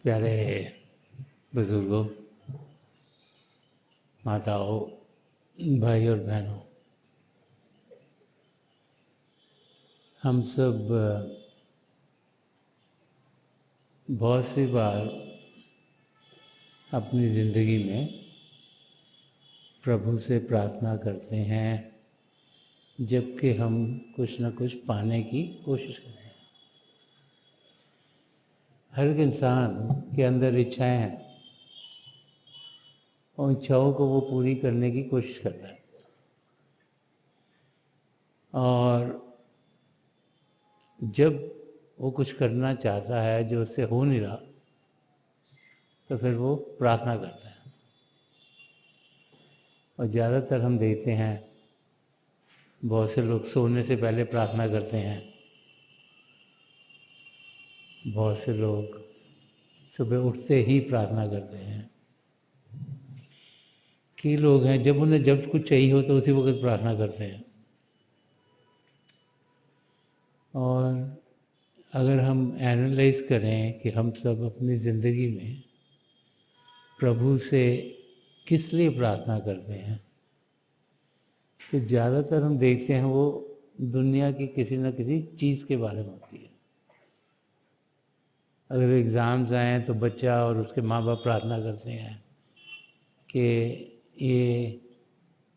प्यारे बुजुर्गों, माताओं, भाई और बहनों, हम सब बहुत सी बार अपनी ज़िंदगी में प्रभु से प्रार्थना करते हैं जबकि हम कुछ न कुछ पाने की कोशिश कर रहे हैं। हर एक इंसान के अंदर इच्छाएं हैं और इच्छाओं को वो पूरी करने की कोशिश करता है, और जब वो कुछ करना चाहता है जो उससे हो नहीं रहा तो फिर वो प्रार्थना करता है। और ज़्यादातर हम देखते हैं बहुत से लोग सोने से पहले प्रार्थना करते हैं, बहुत से लोग सुबह उठते ही प्रार्थना करते हैं। कई लोग हैं जब उन्हें जब कुछ चाहिए हो तो उसी वक्त प्रार्थना करते हैं। और अगर हम एनालाइज करें कि हम सब अपनी ज़िंदगी में प्रभु से किस लिए प्रार्थना करते हैं, तो ज़्यादातर हम देखते हैं वो दुनिया की किसी न किसी चीज़ के बारे में होती है। अगर एग्ज़ाम्स आएँ तो बच्चा और उसके माँ बाप प्रार्थना करते हैं कि ये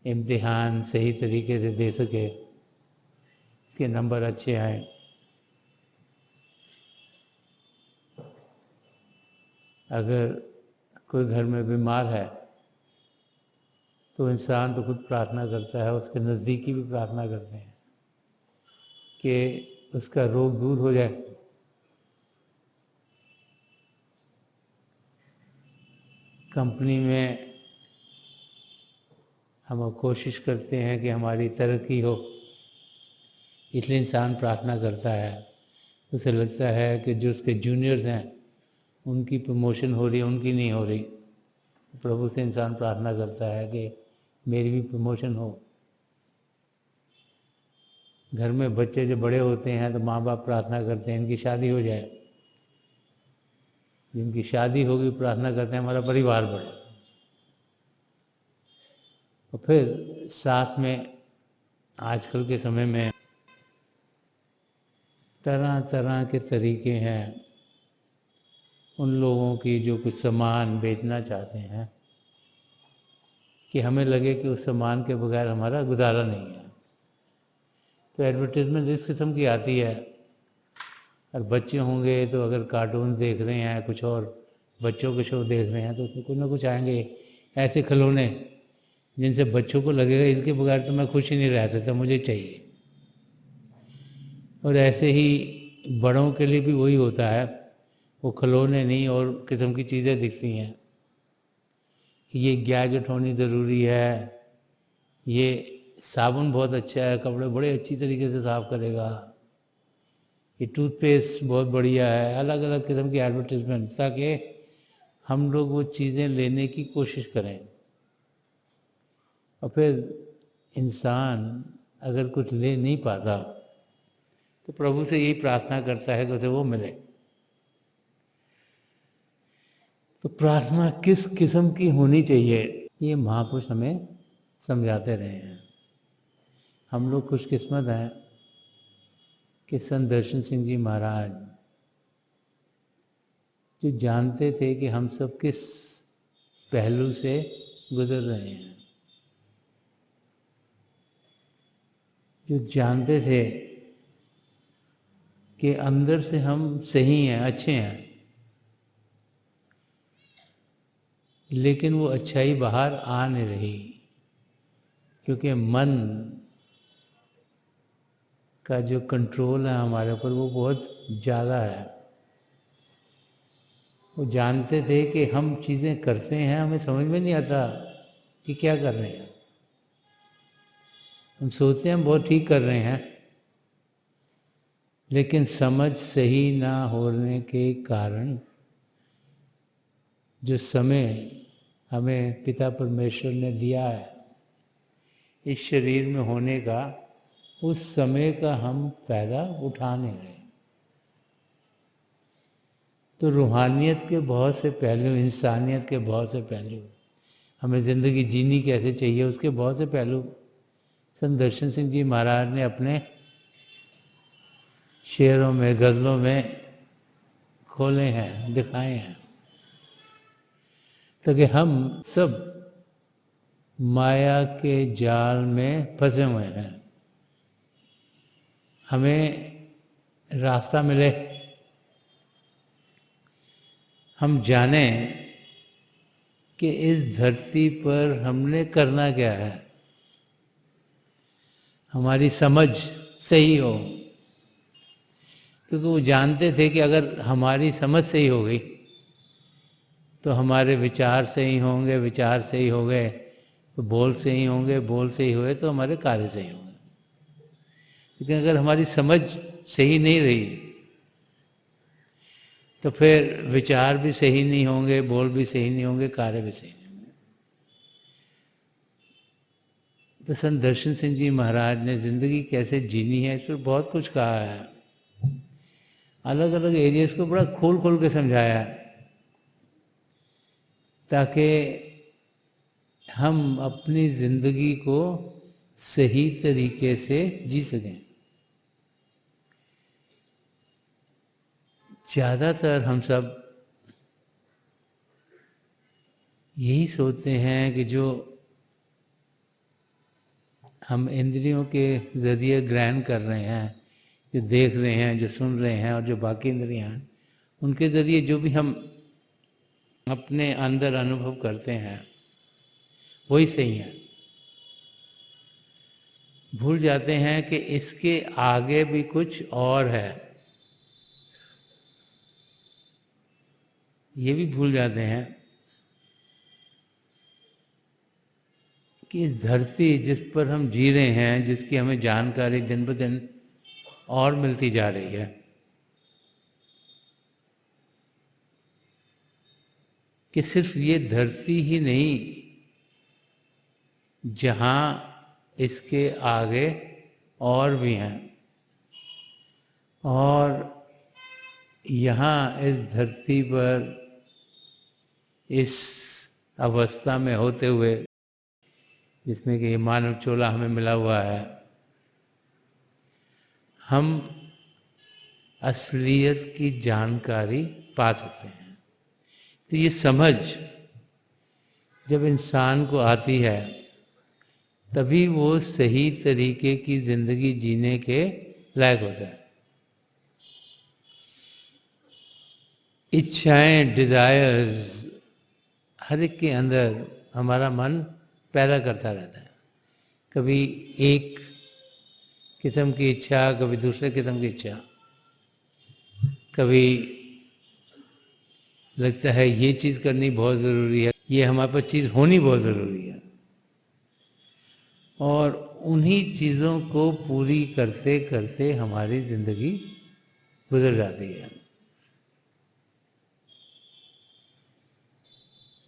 इम्तिहान सही तरीके से दे सके, इसके नंबर अच्छे आए। अगर कोई घर में बीमार है तो इंसान तो खुद प्रार्थना करता है, उसके नज़दीकी भी प्रार्थना करते हैं कि उसका रोग दूर हो जाए। कंपनी में हम कोशिश करते हैं कि हमारी तरक्की हो, इसलिए इंसान प्रार्थना करता है। उसे लगता है कि जो उसके जूनियर्स हैं उनकी प्रमोशन हो रही है, उनकी नहीं हो रही। प्रभु से इंसान प्रार्थना करता है कि मेरी भी प्रमोशन हो। घर में बच्चे जो बड़े होते हैं तो माँ बाप प्रार्थना करते हैं इनकी शादी हो जाए। जिनकी शादी होगी प्रार्थना करते हैं हमारा परिवार बढ़े। और फिर साथ में आजकल के समय में तरह तरह के तरीके हैं उन लोगों की जो कुछ सामान बेचना चाहते हैं कि हमें लगे कि उस सामान के बगैर हमारा गुजारा नहीं है। तो एडवर्टीज़मेंट इस किस्म की आती है। और बच्चे होंगे तो अगर कार्टून देख रहे हैं, कुछ और बच्चों के शो देख रहे हैं, तो उसमें कुछ ना कुछ आएंगे ऐसे खिलौने जिनसे बच्चों को लगेगा इनके बगैर तो मैं खुश ही नहीं रह सकता, मुझे चाहिए। और ऐसे ही बड़ों के लिए भी वही होता है, वो खिलौने नहीं और किस्म की चीज़ें दिखती हैं कि ये गैजेट होनी ज़रूरी है, ये साबुन बहुत अच्छा है, कपड़े बड़े अच्छी तरीके से साफ़ करेगा, ये टूथपेस्ट बहुत बढ़िया है, अलग अलग किस्म की एडवर्टीजमेंट, ताकि हम लोग वो चीज़ें लेने की कोशिश करें। और फिर इंसान अगर कुछ ले नहीं पाता तो प्रभु से यही प्रार्थना करता है कि उसे वो मिले। तो प्रार्थना किस किस्म की होनी चाहिए ये महापुरुष हमें समझाते रहे हैं। हम लोग खुशकिस्मत हैं कि संत दर्शन सिंह जी महाराज जो जानते थे कि हम सब किस पहलू से गुजर रहे हैं, जो जानते थे कि अंदर से हम सही हैं, अच्छे हैं, लेकिन वो अच्छाई बाहर आ नहीं रही क्योंकि मन का जो कंट्रोल है हमारे ऊपर वो बहुत ज़्यादा है। वो जानते थे कि हम चीज़ें करते हैं, हमें समझ में नहीं आता कि क्या कर रहे हैं। हम सोचते हैं हम बहुत ठीक कर रहे हैं, लेकिन समझ सही ना होने के कारण जो समय हमें पिता परमेश्वर ने दिया है इस शरीर में होने का, उस समय का हम फ़ायदा उठा नहीं रहे। तो रूहानियत के बहुत से पहलू, इंसानियत के बहुत से पहलू, हमें ज़िंदगी जीनी कैसे चाहिए उसके बहुत से पहलू संत दर्शन सिंह जी महाराज ने अपने शेरों में, गज़लों में खोले हैं, दिखाए हैं, ताकि हम सब माया के जाल में फंसे हुए हैं, हमें रास्ता मिले, हम जाने कि इस धरती पर हमने करना क्या है, हमारी समझ सही हो। क्योंकि वो जानते थे कि अगर हमारी समझ सही हो गई तो हमारे विचार सही होंगे, विचार सही हो गए तो बोल सही होंगे, बोल सही हुए तो हमारे कार्य सही होंगे। लेकिन अगर हमारी समझ सही नहीं रही तो फिर विचार भी सही नहीं होंगे, बोल भी सही नहीं होंगे, कार्य भी सही नहीं होंगे। तो संत दर्शन सिंह जी महाराज ने जिंदगी कैसे जीनी है इस पर बहुत कुछ कहा है, अलग अलग एरियाज को बड़ा खोल खोल के समझाया है, ताकि हम अपनी जिंदगी को सही तरीके से जी सकें। ज़्यादातर हम सब यही सोचते हैं कि जो हम इंद्रियों के ज़रिए ग्रहण कर रहे हैं, जो देख रहे हैं, जो सुन रहे हैं, और जो बाकी इंद्रियां हैं उनके ज़रिए जो भी हम अपने अंदर अनुभव करते हैं वही सही है। भूल जाते हैं कि इसके आगे भी कुछ और है, ये भी भूल जाते हैं कि इस धरती जिस पर हम जी रहे हैं, जिसकी हमें जानकारी दिन ब दिन और मिलती जा रही है, कि सिर्फ ये धरती ही नहीं, जहाँ इसके आगे और भी हैं, और यहाँ इस धरती पर इस अवस्था में होते हुए जिसमें कि ये मानव चोला हमें मिला हुआ है, हम असलियत की जानकारी पा सकते हैं। तो ये समझ जब इंसान को आती है तभी वो सही तरीके की जिंदगी जीने के लायक होता है। इच्छाएं, डिजायर्स हर एक के अंदर हमारा मन पैदा करता रहता है, कभी एक किस्म की इच्छा, कभी दूसरे किस्म की इच्छा, कभी लगता है ये चीज़ करनी बहुत ज़रूरी है, ये हमारे पास चीज़ होनी बहुत ज़रूरी है, और उन्हीं चीज़ों को पूरी करते करते हमारी ज़िंदगी गुजर जाती है।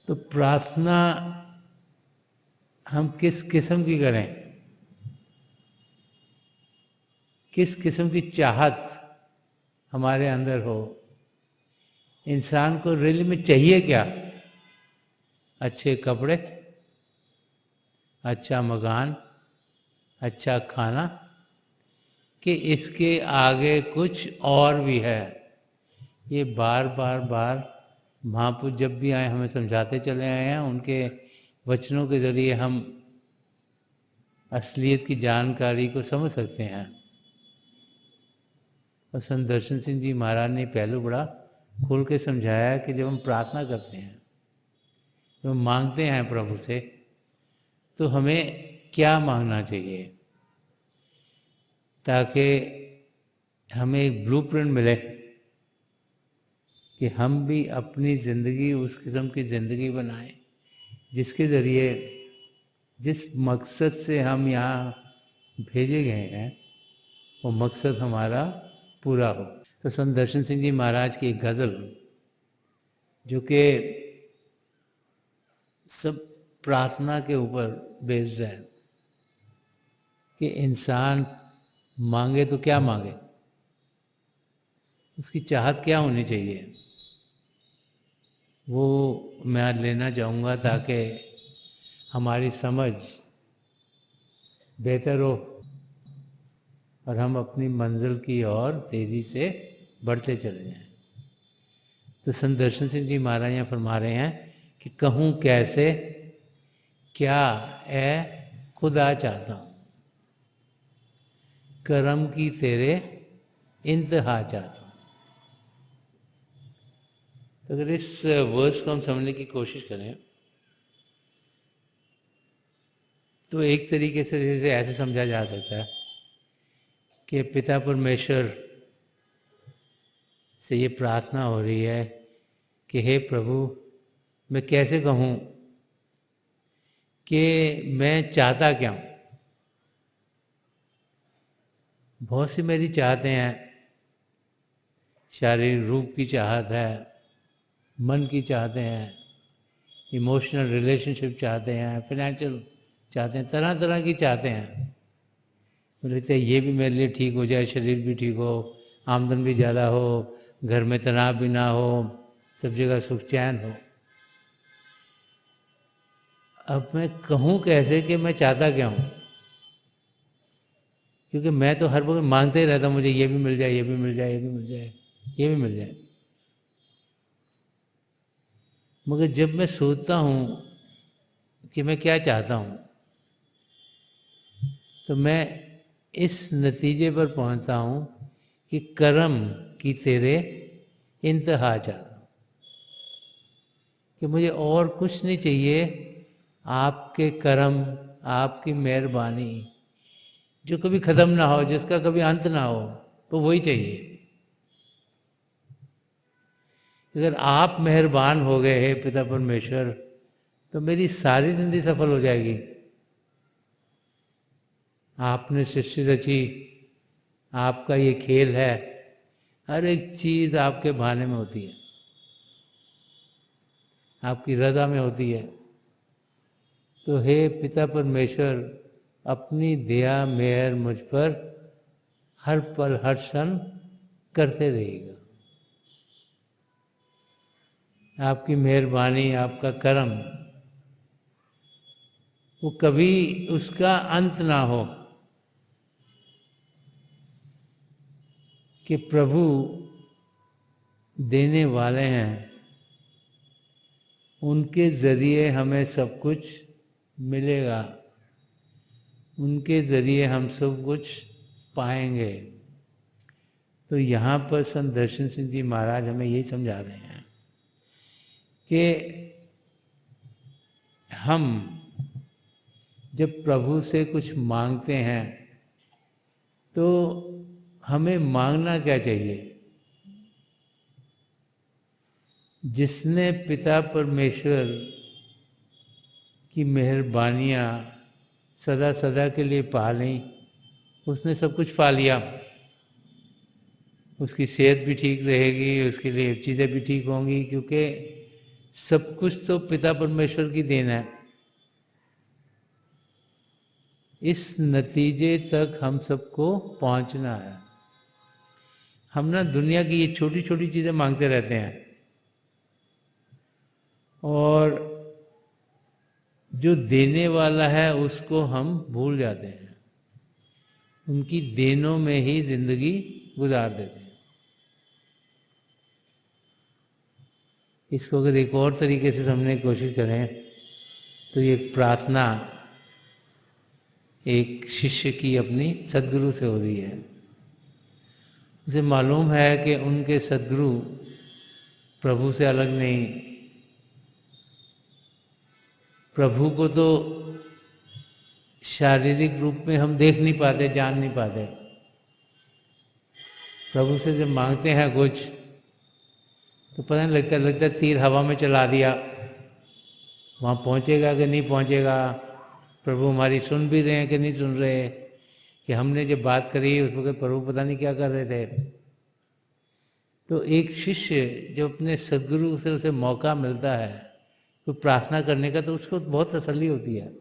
तो प्रार्थना हम किस किस्म की करें, किस किस्म की चाहत हमारे अंदर हो, इंसान को रियल में चाहिए क्या? अच्छे कपड़े, अच्छा मकान, अच्छा खाना, कि इसके आगे कुछ और भी है? ये बार बार बार महापुरुष जब भी आए हमें समझाते चले आए हैं, उनके वचनों के जरिए हम असलियत की जानकारी को समझ सकते हैं। और संत दर्शन सिंह जी महाराज ने पहलू बड़ा खोल के समझाया कि जब हम प्रार्थना करते हैं, जब हम मांगते हैं प्रभु से, तो हमें क्या मांगना चाहिए, ताकि हमें एक ब्लूप्रिंट मिले कि हम भी अपनी ज़िंदगी उस किस्म की ज़िंदगी बनाएं जिसके ज़रिए, जिस मकसद से हम यहाँ भेजे गए हैं, वो मकसद हमारा पूरा हो। तो संत दर्शन सिंह जी महाराज की एक गज़ल जो कि सब प्रार्थना के ऊपर बेस्ड है कि इंसान मांगे तो क्या मांगे, उसकी चाहत क्या होनी चाहिए। वो मैं आज लेना चाहूँगा ताकि हमारी समझ बेहतर हो और हम अपनी मंजिल की ओर तेज़ी से बढ़ते चले जाएं। तो संत दर्शन सिंह जी महाराज यहाँ फरमा रहे हैं कि कहूँ कैसे क्या है खुदा चाहता हूँ, करम की तेरे इंतहा चाहता हूँ। तो अगर इस वर्स को हम समझने की कोशिश करें तो एक तरीके से इसे ऐसे समझा जा सकता है कि पिता परमेश्वर से ये प्रार्थना हो रही है कि हे प्रभु, मैं कैसे कहूँ कि मैं चाहता क्या हूँ। बहुत सी मेरी चाहते हैं, शारीरिक रूप की चाहत है, मन की चाहते हैं, इमोशनल रिलेशनशिप चाहते हैं, फाइनेंशियल चाहते हैं, तरह तरह की चाहते हैं। बोलते ये भी मेरे लिए ठीक हो जाए, शरीर भी ठीक हो, आमदन भी ज़्यादा हो, घर में तनाव भी ना हो, सब जगह सुख चैन हो। अब मैं कहूँ कैसे कि मैं चाहता क्या हूँ, क्योंकि मैं तो हर वक्त मांगते ही रहता हूँ, मुझे ये भी मिल जाए, ये भी मिल जाए, ये भी मिल जाए, ये भी मिल जाए। मगर जब मैं सोचता हूँ कि मैं क्या चाहता हूँ तो मैं इस नतीजे पर पहुँचता हूँ कि कर्म की तेरे इंतहा चाहता हूँ, कि मुझे और कुछ नहीं चाहिए, आपके कर्म, आपकी मेहरबानी जो कभी ख़त्म ना हो, जिसका कभी अंत ना हो, तो वही चाहिए। अगर आप मेहरबान हो गए हे पिता परमेश्वर तो मेरी सारी जिंदगी सफल हो जाएगी। आपने सृष्टि रची, आपका ये खेल है, हर एक चीज़ आपके भाने में होती है, आपकी रज़ा में होती है। तो हे पिता परमेश्वर, अपनी दया मेहर मुझ पर हर पल हर क्षण करते रहिएगा। आपकी मेहरबानी, आपका करम, वो कभी उसका अंत ना हो, कि प्रभु देने वाले हैं, उनके ज़रिए हमें सब कुछ मिलेगा, उनके ज़रिए हम सब कुछ पाएंगे। तो यहाँ पर संत दर्शन सिंह जी महाराज हमें यही समझा रहे हैं कि हम जब प्रभु से कुछ मांगते हैं तो हमें मांगना क्या चाहिए। जिसने पिता परमेश्वर की मेहरबानियाँ सदा सदा के लिए पा ली, उसने सब कुछ पा लिया। उसकी सेहत भी ठीक रहेगी, उसके लिए चीज़ें भी ठीक होंगी, क्योंकि सब कुछ तो पिता परमेश्वर की देन है। इस नतीजे तक हम सबको पहुंचना है। हम ना दुनिया की ये छोटी छोटी चीज़ें मांगते रहते हैं और जो देने वाला है उसको हम भूल जाते हैं, उनकी देनों में ही जिंदगी गुजार देते हैं। इसको अगर एक और तरीके से समझने की कोशिश करें तो ये प्रार्थना एक शिष्य की अपनी सदगुरु से हो रही है। उसे मालूम है कि उनके सदगुरु प्रभु से अलग नहीं। प्रभु को तो शारीरिक रूप में हम देख नहीं पाते, जान नहीं पाते। प्रभु से जब मांगते हैं कुछ तो पता नहीं लगता तीर हवा में चला दिया, वहाँ पहुँचेगा कि नहीं पहुँचेगा, प्रभु हमारी सुन भी रहे हैं कि नहीं सुन रहे, कि हमने जब बात करी उस वक्त प्रभु पता नहीं क्या कर रहे थे। तो एक शिष्य जो अपने सदगुरु से उसे मौका मिलता है तो प्रार्थना करने का, तो उसको बहुत तसल्ली होती है।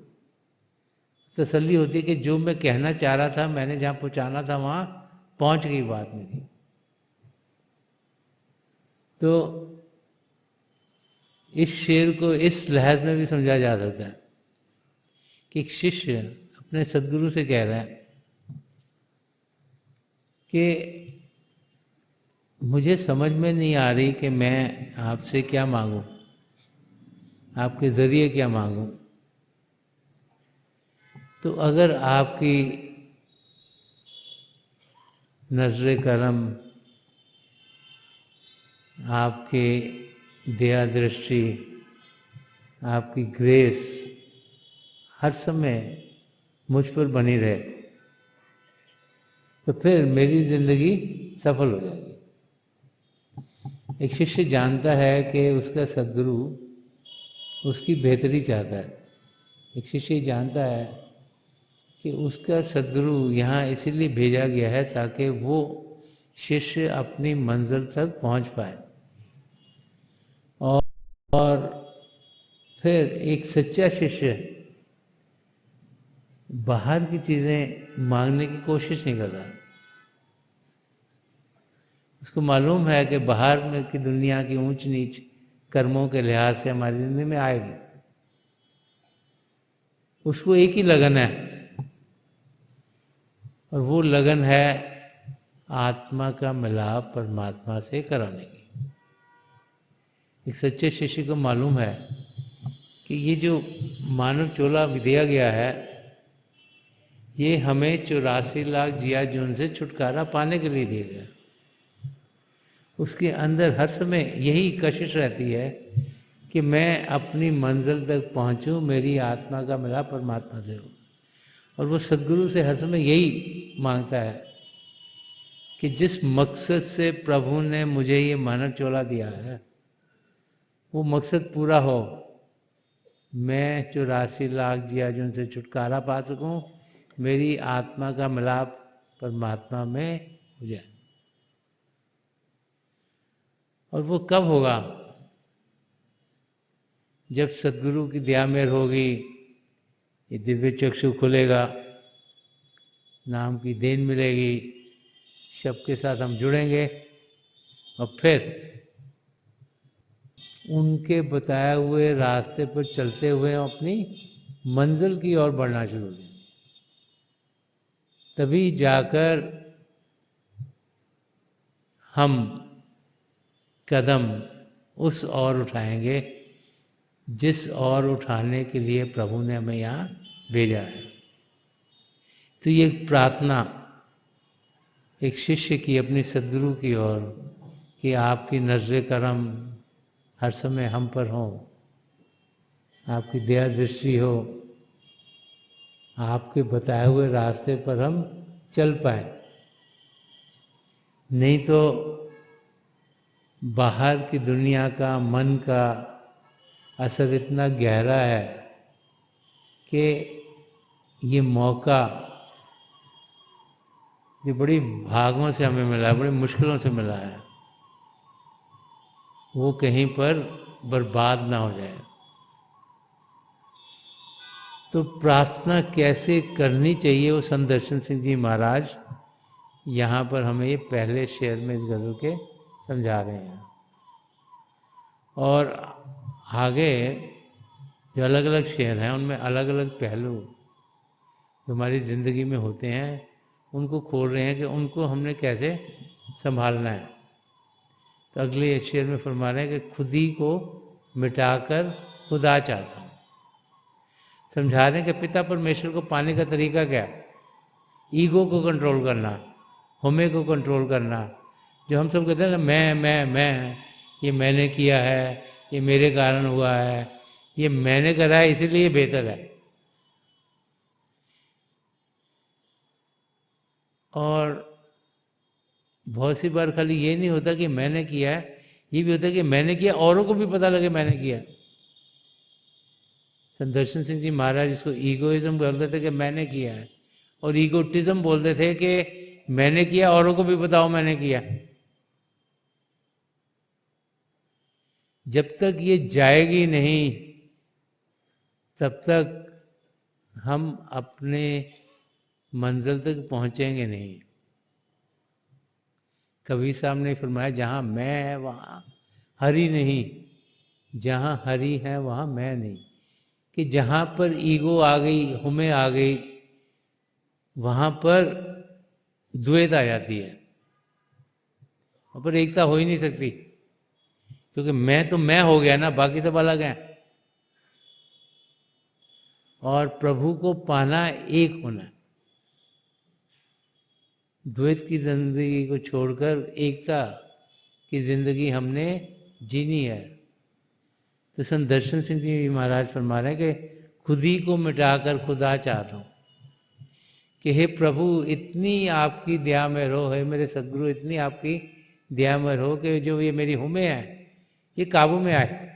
तसल्ली होती है कि जो मैं कहना चाह रहा था, मैंने जहाँ पहुँचाना था वहाँ पहुँच गई बात मेरी। तो इस शेर को इस लहज में भी समझा जा सकता है कि एक शिष्य अपने सदगुरु से कह रहा है कि मुझे समझ में नहीं आ रही कि मैं आपसे क्या मांगूं, आपके ज़रिए क्या मांगूं। तो अगर आपकी नज़र करम, आपके दया दृष्टि, आपकी ग्रेस हर समय मुझ पर बनी रहे तो फिर मेरी ज़िंदगी सफल हो जाएगी। एक शिष्य जानता है कि उसका सद्गुरु उसकी बेहतरी चाहता है। एक शिष्य जानता है कि उसका सद्गुरु यहाँ इसीलिए भेजा गया है ताकि वो शिष्य अपनी मंजिल तक पहुँच पाए। और फिर एक सच्चा शिष्य बाहर की चीज़ें मांगने की कोशिश नहीं करता। उसको मालूम है कि बाहर में की दुनिया की ऊंच नीच कर्मों के लिहाज से हमारी जिंदगी में आएगी। उसको एक ही लगन है और वो लगन है आत्मा का मिलाप परमात्मा से कराने की। एक सच्चे शिष्य को मालूम है कि ये जो मानव चोला दिया गया है ये हमें 84 लाख जिया जून से छुटकारा पाने के लिए दिया गया। उसके अंदर हर समय यही कशिश रहती है कि मैं अपनी मंजिल तक पहुंचूं, मेरी आत्मा का मिलाप परमात्मा से हो। और वो सद्गुरु से हर समय यही मांगता है कि जिस मकसद से प्रभु ने मुझे ये मानव चोला दिया है वो मकसद पूरा हो, मैं 84 लाख जियाजुन से छुटकारा पा सकूं, मेरी आत्मा का मिलाप परमात्मा में हो जाए। और वो कब होगा? जब सदगुरु की दया मेहर होगी, ये दिव्य चक्षु खुलेगा, नाम की देन मिलेगी, शब्द के साथ हम जुड़ेंगे और फिर उनके बताए हुए रास्ते पर चलते हुए हम अपनी मंजिल की ओर बढ़ना शुरू हो जाएंगे। तभी जाकर हम कदम उस ओर उठाएंगे जिस ओर उठाने के लिए प्रभु ने हमें यहाँ भेजा है। तो ये प्रार्थना एक शिष्य की अपने सद्गुरु की ओर कि आपकी नज़र करम हर समय हम पर हो, आपकी दया दृष्टि हो, आपके बताए हुए रास्ते पर हम चल पाए। नहीं तो बाहर की दुनिया का, मन का असर इतना गहरा है कि ये मौका जो बड़ी भागों से हमें मिला है, बड़ी मुश्किलों से मिला है, वो कहीं पर बर्बाद ना हो जाए। तो प्रार्थना कैसे करनी चाहिए वो संत दर्शन सिंह जी महाराज यहाँ पर हमें ये पहले शेर में इस गज़ल के समझा रहे हैं। और आगे जो अलग अलग शेर हैं उनमें अलग अलग पहलू जो हमारी ज़िंदगी में होते हैं उनको खोल रहे हैं कि उनको हमने कैसे संभालना है। तो अगले शेर में फरमा रहे हैं कि खुद ही को मिटाकर खुदा चाहता हूँ। समझा रहे हैं कि पिता परमेश्वर को पाने का तरीका क्या? ईगो को कंट्रोल करना, होमे को कंट्रोल करना। जो हम सब कहते हैं ना मैं, ये मैंने किया है, ये मेरे कारण हुआ है, ये मैंने करा है इसीलिए बेहतर है। और बहुत सी बार खाली ये नहीं होता कि मैंने किया है, ये भी होता है कि मैंने किया औरों को भी पता लगे मैंने किया। संत दर्शन सिंह जी महाराज इसको ईगोइज्म बोलते थे कि मैंने किया है, और ईगोटिज्म बोलते थे कि मैंने किया औरों को भी बताओ मैंने किया। जब तक ये जाएगी नहीं तब तक हम अपने मंजिल तक पहुंचेंगे नहीं। कबीर साहब ने फरमाया जहां मैं है वहां हरि नहीं, जहाँ हरि है वहाँ मैं नहीं, कि जहाँ पर ईगो आ गई, हुमें आ गई, वहाँ पर द्वैत आ जाती है, वहाँ पर एकता हो ही नहीं सकती, क्योंकि मैं तो मैं हो गया ना, बाकी सब अलग हैं। और प्रभु को पाना एक होना है। द्वैत की जिंदगी को छोड़कर एकता की जिंदगी हमने जीनी है। तो संत दर्शन सिंह जी महाराज फरमा रहे हैं कि खुद ही को मिटाकर खुदा चाहता हूँ, कि हे प्रभु इतनी आपकी दया में रहो, है मेरे सदगुरु इतनी आपकी दया में रहो कि जो ये मेरी हुमें है ये काबू में आए।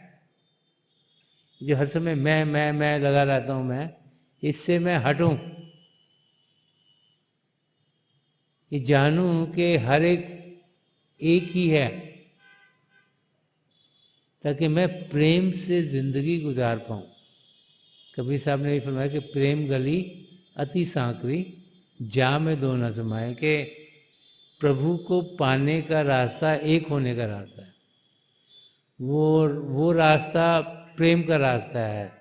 जो हर समय मैं लगा रहता हूँ, मैं इससे मैं हटूं, ये जानूं कि हर एक ही है, ताकि मैं प्रेम से जिंदगी गुजार पाऊं। कबीर साहब ने ये फरमाया कि प्रेम गली अति सांकरी, जा में दो न समाए, कि प्रभु को पाने का रास्ता एक होने का रास्ता है। वो रास्ता प्रेम का रास्ता है,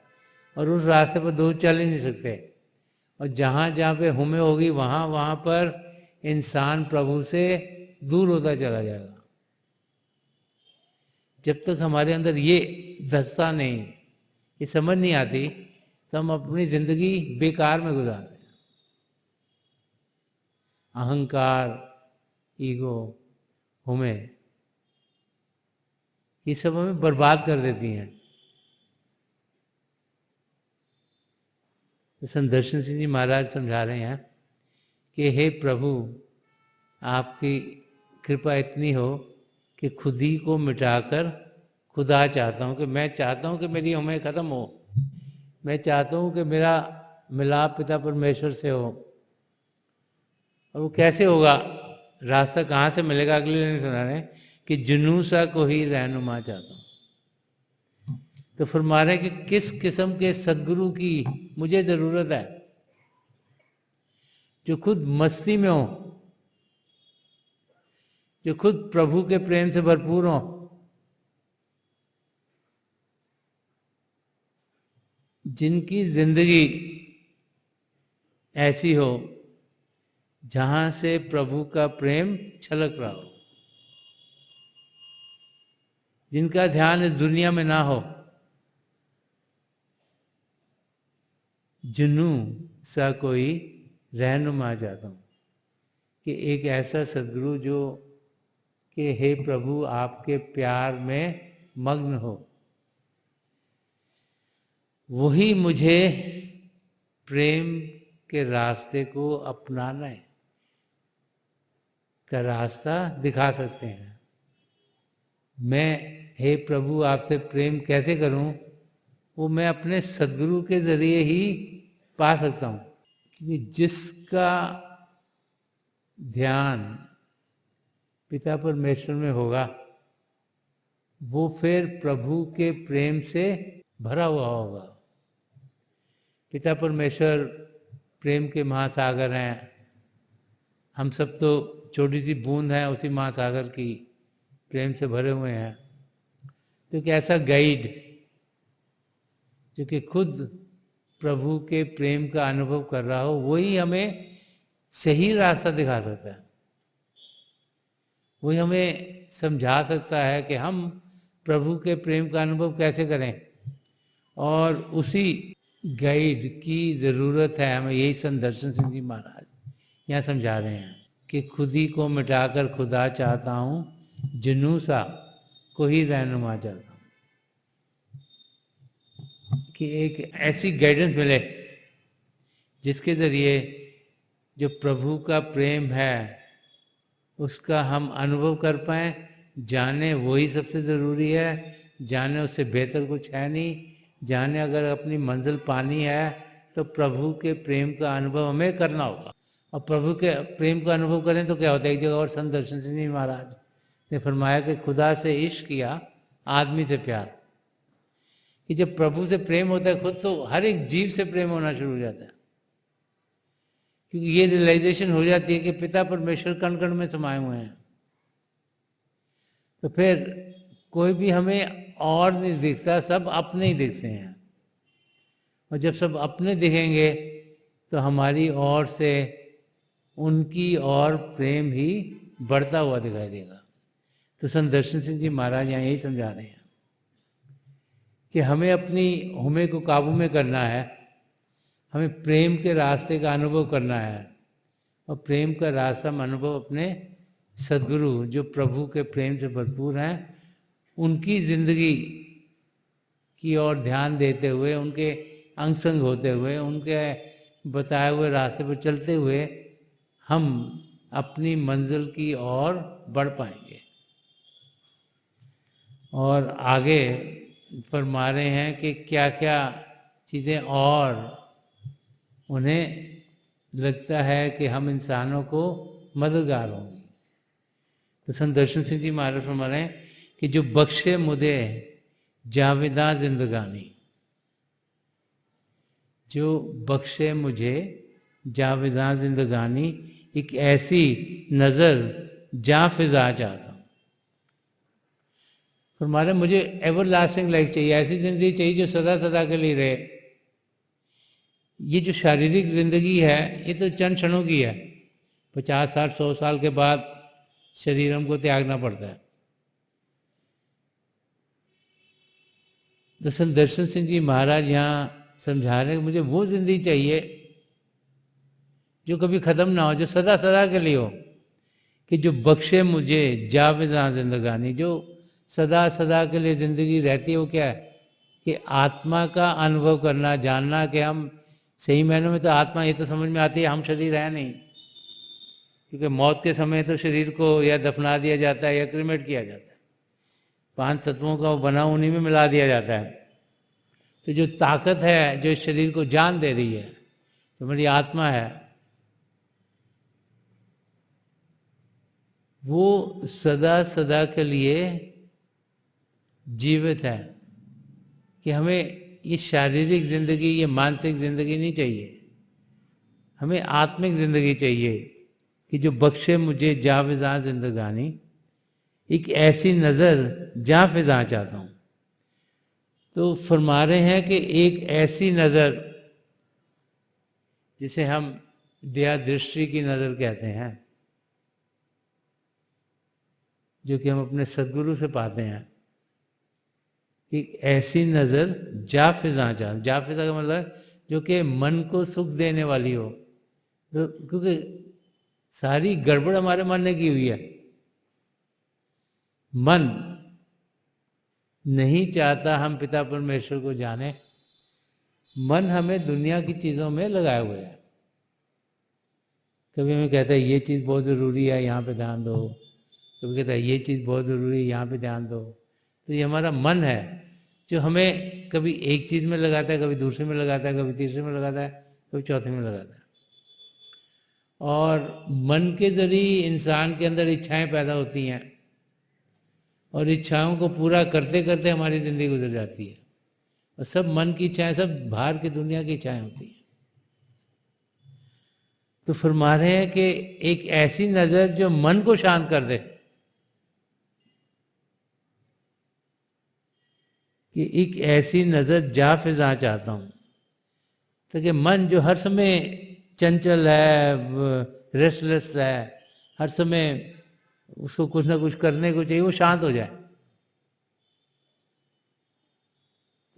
और उस रास्ते पर दो चल ही नहीं सकते। और जहाँ जहाँ पे हुमें होगी वहाँ वहाँ पर इंसान प्रभु से दूर होता चला जाएगा। जब तक हमारे अंदर ये धसता नहीं, ये समझ नहीं आती, तो हम अपनी जिंदगी बेकार में गुजारते हैं। अहंकार, ईगो, हुमें, ये सब हमें बर्बाद कर देती हैं। तो संत दर्शन सिंह जी महाराज समझा रहे हैं कि हे प्रभु आपकी कृपा इतनी हो कि खुद ही को मिटाकर खुदा चाहता हूँ, कि मैं चाहता हूँ कि मेरी उम्र ख़त्म हो, मैं चाहता हूँ कि मेरा मिलाप पिता परमेश्वर से हो। और वो कैसे होगा, रास्ता कहाँ से मिलेगा? अगले दिन सुना रहे कि जुनूसा को ही रहनुमा चाहता हूँ। तो फरमा रहे कि किस किस्म के सदगुरु की मुझे ज़रूरत है, जो खुद मस्ती में हो, जो खुद प्रभु के प्रेम से भरपूर हो, जिनकी जिंदगी ऐसी हो जहां से प्रभु का प्रेम छलक रहा हो, जिनका ध्यान इस दुनिया में ना हो। जुनू सा कोई रहनुमा चाहता हूँ, कि एक ऐसा सदगुरु जो कि हे प्रभु आपके प्यार में मग्न हो, वही मुझे प्रेम के रास्ते को अपनाना है का रास्ता दिखा सकते हैं। मैं हे प्रभु आपसे प्रेम कैसे करूं, वो मैं अपने सदगुरु के जरिए ही पा सकता हूं। क्योंकि जिसका ध्यान पिता परमेश्वर में होगा, वो फिर प्रभु के प्रेम से भरा हुआ होगा। पिता परमेश्वर प्रेम के महासागर हैं, हम सब तो छोटी सी बूंद हैं उसी महासागर की, प्रेम से भरे हुए हैं। तो एक ऐसा गाइड जो कि खुद प्रभु के प्रेम का अनुभव कर रहा हो, वही हमें सही रास्ता दिखा सकता है, वही हमें समझा सकता है कि हम प्रभु के प्रेम का अनुभव कैसे करें। और उसी गाइड की ज़रूरत है हमें। यही संत दर्शन सिंह जी महाराज यहाँ समझा रहे हैं कि खुद ही को मिटाकर खुदा चाहता हूँ, जुनूसा को ही रहनुमा चाहता हूँ। कि एक ऐसी गाइडेंस मिले जिसके ज़रिए जो प्रभु का प्रेम है उसका हम अनुभव कर पाएँ, जाने वही सबसे ज़रूरी है, जाने उससे बेहतर कुछ है नहीं। जाने अगर अपनी मंजिल पानी है तो प्रभु के प्रेम का अनुभव हमें करना होगा। और प्रभु के प्रेम का अनुभव करें तो क्या होता है? एक जगह और संत दर्शन सिंह जी महाराज ने फरमाया कि खुदा से इश्क किया, आदमी से प्यार। कि जब प्रभु से प्रेम होता है खुद, तो हर एक जीव से प्रेम होना शुरू हो जाता है। क्योंकि ये रियलाइजेशन हो जाती है कि पिता परमेश्वर कण कण में समाये हुए हैं। तो फिर कोई भी हमें और नहीं दिखता, सब अपने ही दिखते हैं। और जब सब अपने दिखेंगे तो हमारी ओर से उनकी और प्रेम ही बढ़ता हुआ दिखाई देगा। तो संत दर्शन सिंह जी महाराज यहाँ यही समझा रहे हैं कि हमें अपनी हुमे को काबू में करना है, हमें प्रेम के रास्ते का अनुभव करना है। और प्रेम का रास्ता में अनुभव अपने सद्गुरु जो प्रभु के प्रेम से भरपूर हैं उनकी जिंदगी की ओर ध्यान देते हुए, उनके अंग संग होते हुए, उनके बताए हुए रास्ते पर चलते हुए हम अपनी मंजिल की ओर बढ़ पाएंगे। और आगे फरमा रहे हैं कि क्या क्या चीज़ें और उन्हें लगता है कि हम इंसानों को मददगार होंगी। तो संत दर्शन सिंह जी महाराज फरमा रहे हैं कि जो बख्शे मुझे जावेदा जिंदगानी, जो बख्शे मुझे जावेदा जिंदगानी, एक ऐसी नज़र जा फिजा चाहता हूँ। फरमा रहे मुझे एवर लास्टिंग लाइफ चाहिए, ऐसी ज़िंदगी चाहिए जो सदा सदा के लिए रहे। ये जो शारीरिक ज़िंदगी है ये तो चंद क्षणों की है, 50, 60, 100 साल के बाद शरीर हमको त्यागना पड़ता है। तो संत दर्शन सिंह जी महाराज यहाँ समझा रहे हैं कि मुझे वो ज़िंदगी चाहिए जो कभी ख़त्म ना हो, जो सदा सदा के लिए हो। कि जो बख्शे मुझे जावेदा जिंदगानी, जो सदा सदा के लिए ज़िंदगी रहती है, वो क्या है कि आत्मा का अनुभव करना, जानना कि हम सही मायनों में तो आत्मा, ये तो समझ में आती है हम शरीर है नहीं, क्योंकि मौत के समय तो शरीर को या दफना दिया जाता है या क्रिमेट किया जाता है, 5 तत्वों का बना उन्हीं में मिला दिया जाता है। तो जो ताकत है जो इस शरीर को जान दे रही है, जो मेरी आत्मा है, वो सदा सदा के लिए जीवित है। कि हमें ये शारीरिक ज़िंदगी, ये मानसिक ज़िंदगी नहीं चाहिए, हमें आत्मिक ज़िंदगी चाहिए। कि जो बख्शे मुझे जा फिजा जिंदगानी, एक ऐसी नज़र जा फिजा चाहता हूँ। तो फरमा रहे हैं कि एक ऐसी नज़र जिसे हम दया दृष्टि की नज़र कहते हैं, जो कि हम अपने सद्गुरु से पाते हैं, कि ऐसी नज़र जा फिजा चाहता। जा फिजा का मतलब जो कि मन को सुख देने वाली हो। तो क्योंकि सारी गड़बड़ हमारे मन ने की हुई है, मन नहीं चाहता हम पिता परमेश्वर को जाने, मन हमें दुनिया की चीज़ों में लगाए हुए है। कभी हमें कहता है ये चीज़ बहुत ज़रूरी है, यहाँ पे ध्यान दो, कभी कहता है ये चीज़ बहुत ज़रूरी है, यहाँ पे ध्यान दो। तो ये हमारा मन है जो हमें कभी एक चीज़ में लगाता है, कभी दूसरे में लगाता है, कभी तीसरे में लगाता है, कभी चौथे में लगाता है। और मन के ज़रिए इंसान के अंदर इच्छाएं पैदा होती हैं, और इच्छाओं को पूरा करते करते हमारी ज़िंदगी गुजर जाती है। और सब मन की इच्छाएं, सब बाहर की दुनिया की इच्छाएं होती हैं। तो फरमा रहे हैं कि एक ऐसी नज़र जो मन को शांत कर दे, कि एक ऐसी नज़र जा फिजा चाहता हूँ, ताकि मन जो हर समय चंचल है, रेस्टलेस है, हर समय उसको कुछ ना कुछ करने को चाहिए, वो शांत हो जाए।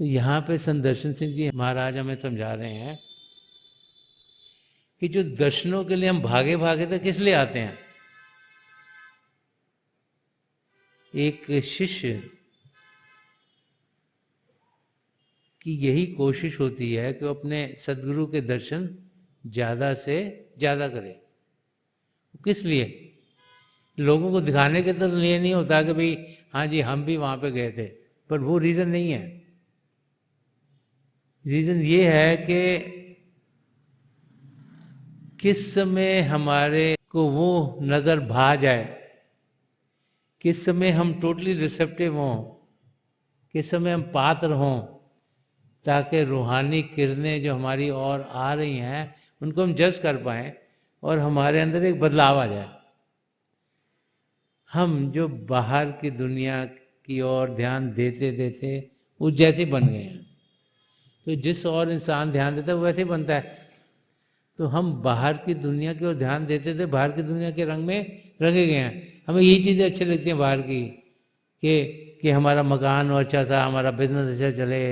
तो यहाँ पे संत दर्शन सिंह जी महाराज हमें समझा रहे हैं कि जो दर्शनों के लिए हम भागे भागे तो किस लिए आते हैं। एक शिष्य की यही कोशिश होती है कि वो अपने सद्गुरु के दर्शन ज़्यादा से ज़्यादा करे। किस लिए? लोगों को दिखाने के तो लिए नहीं होता कि भाई हाँ जी हम भी वहाँ पे गए थे, पर वो रीज़न नहीं है। रीज़न ये है कि किस समय हमारे को वो नज़र भा जाए, किस समय हम टोटली रिसेप्टिव हों, किस समय हम पात्र हों, ताकि रूहानी किरणें जो हमारी ओर आ रही हैं उनको हम जज कर पाएँ और हमारे अंदर एक बदलाव आ जाए। हम जो बाहर की दुनिया की ओर ध्यान देते देते वो जैसे बन गए हैं। तो जिस और इंसान ध्यान देता है वो वैसे बनता है। तो हम बाहर की दुनिया की ओर ध्यान देते थे, बाहर की दुनिया के रंग में रंगे गए हैं। हमें यही चीज़ें अच्छी लगती हैं बाहर की, कि हमारा मकान अच्छा था, हमारा बिजनेस अच्छा चले,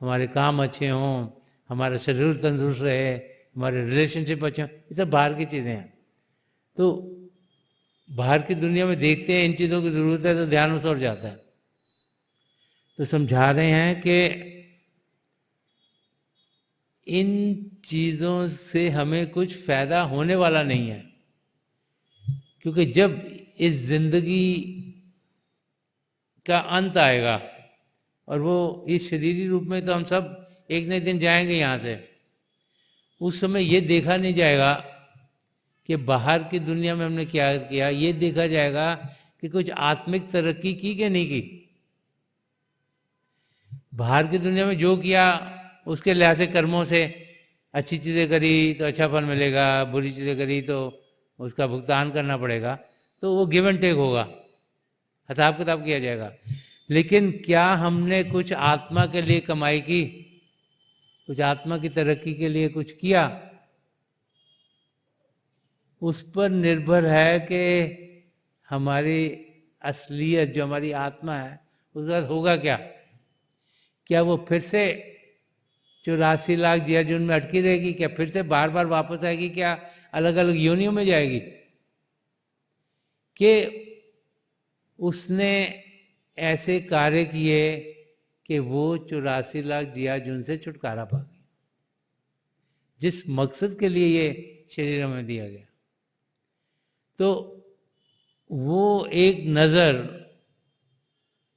हमारे काम अच्छे हों, हमारा शरीर तंदुरुस्त रहे, हमारे रिलेशनशिप अच्छे हों, ये सब बाहर की चीज़ें हैं। तो बाहर की दुनिया में देखते हैं इन चीज़ों की ज़रूरत है तो ध्यान उस ओर जाता है। तो समझा रहे हैं कि इन चीज़ों से हमें कुछ फायदा होने वाला नहीं है, क्योंकि जब इस जिंदगी का अंत आएगा, और वो इस शरीरी रूप में तो हम सब एक न एक दिन जाएंगे यहाँ से, उस समय ये देखा नहीं जाएगा कि बाहर की दुनिया में हमने क्या किया, ये देखा जाएगा कि कुछ आत्मिक तरक्की की कि नहीं की। बाहर की दुनिया में जो किया उसके लिहाज से कर्मों से, अच्छी चीज़ें करी तो अच्छा फल मिलेगा, बुरी चीज़ें करी तो उसका भुगतान करना पड़ेगा, तो वो गिव एंड टेक होगा, हिसाब किताब किया जाएगा। लेकिन क्या हमने कुछ आत्मा के लिए कमाई की, कुछ आत्मा की तरक्की के लिए कुछ किया, उस पर निर्भर है कि हमारी असलियत जो हमारी आत्मा है उसके साथ होगा क्या। क्या वो फिर से 84 लाख जियाजुन में अटकी रहेगी, क्या फिर से बार बार वापस आएगी, क्या अलग अलग योनियों में जाएगी, कि उसने ऐसे कार्य किए कि वो 84 लाख जियाजुन से छुटकारा पा गई, जिस मकसद के लिए ये शरीर हमें दिया गया। तो वो एक नज़र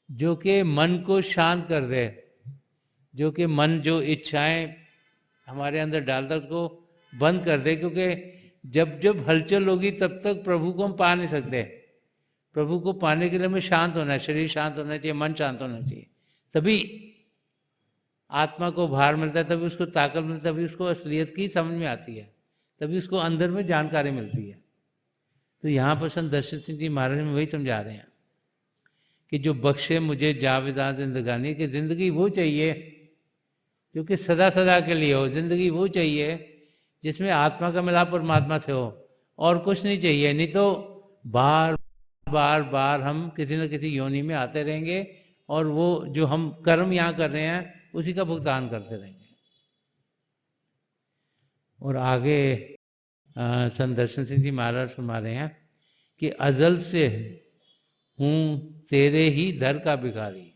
जो कि मन को शांत कर दे, जो कि मन जो इच्छाएं हमारे अंदर डालता उसको बंद कर दे, क्योंकि जब जब हलचल होगी तब तक प्रभु को हम पा नहीं सकते। प्रभु को पाने के लिए हमें शांत होना है, शरीर शांत होना चाहिए, मन शांत होना चाहिए, तभी आत्मा को भार मिलता है, तभी उसको ताकत मिलती है, तभी उसको असलियत की समझ में आती है, तभी उसको अंदर में जानकारी मिलती है। तो यहाँ पर संत दर्शन सिंह जी महाराज में वही समझा रहे हैं कि जो बख्शे मुझे जावेदां जिंदगानी, की जिंदगी वो चाहिए जो कि सदा सदा के लिए हो, जिंदगी वो चाहिए जिसमें आत्मा का मिलाप परमात्मा से हो, और कुछ नहीं चाहिए। नहीं तो बार बार बार हम किसी न किसी योनि में आते रहेंगे और वो जो हम कर्म यहाँ कर रहे हैं उसी का भुगतान करते रहेंगे। और आगे संत दर्शन सिंह जी महाराज फरमा रहे हैं कि अजल से हूँ तेरे ही दर का भिखारी।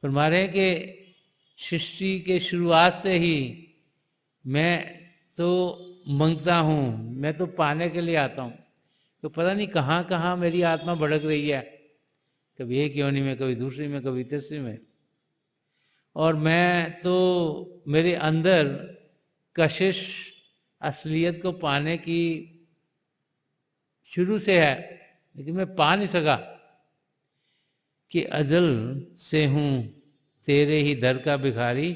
फरमा रहे हैं कि सृष्टि के शुरुआत से ही मैं तो मंगता हूँ, मैं तो पाने के लिए आता हूँ। तो पता नहीं कहाँ कहाँ मेरी आत्मा भड़क रही है, कभी एक योनि में, कभी दूसरी में, कभी तीसरी में, और मैं तो मेरे अंदर कशिश असलियत को पाने की शुरू से है, लेकिन मैं पा नहीं सका। कि अजल से हूँ तेरे ही दर का भिखारी,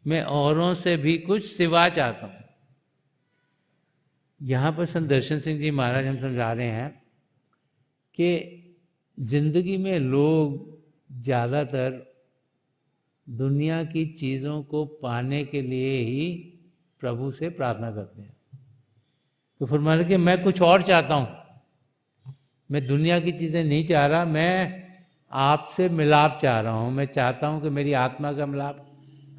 मैं औरों से भी कुछ सिवा चाहता हूँ। यहाँ पर संत दर्शन सिंह जी महाराज हम समझा रहे हैं कि जिंदगी में लोग ज़्यादातर दुनिया की चीज़ों को पाने के लिए ही प्रभु से प्रार्थना करते हैं। तो फरमा रहे कि मैं कुछ और चाहता हूँ, मैं दुनिया की चीज़ें नहीं चाह रहा, मैं आपसे मिलाप चाह रहा हूँ। मैं चाहता हूँ कि मेरी आत्मा का मिलाप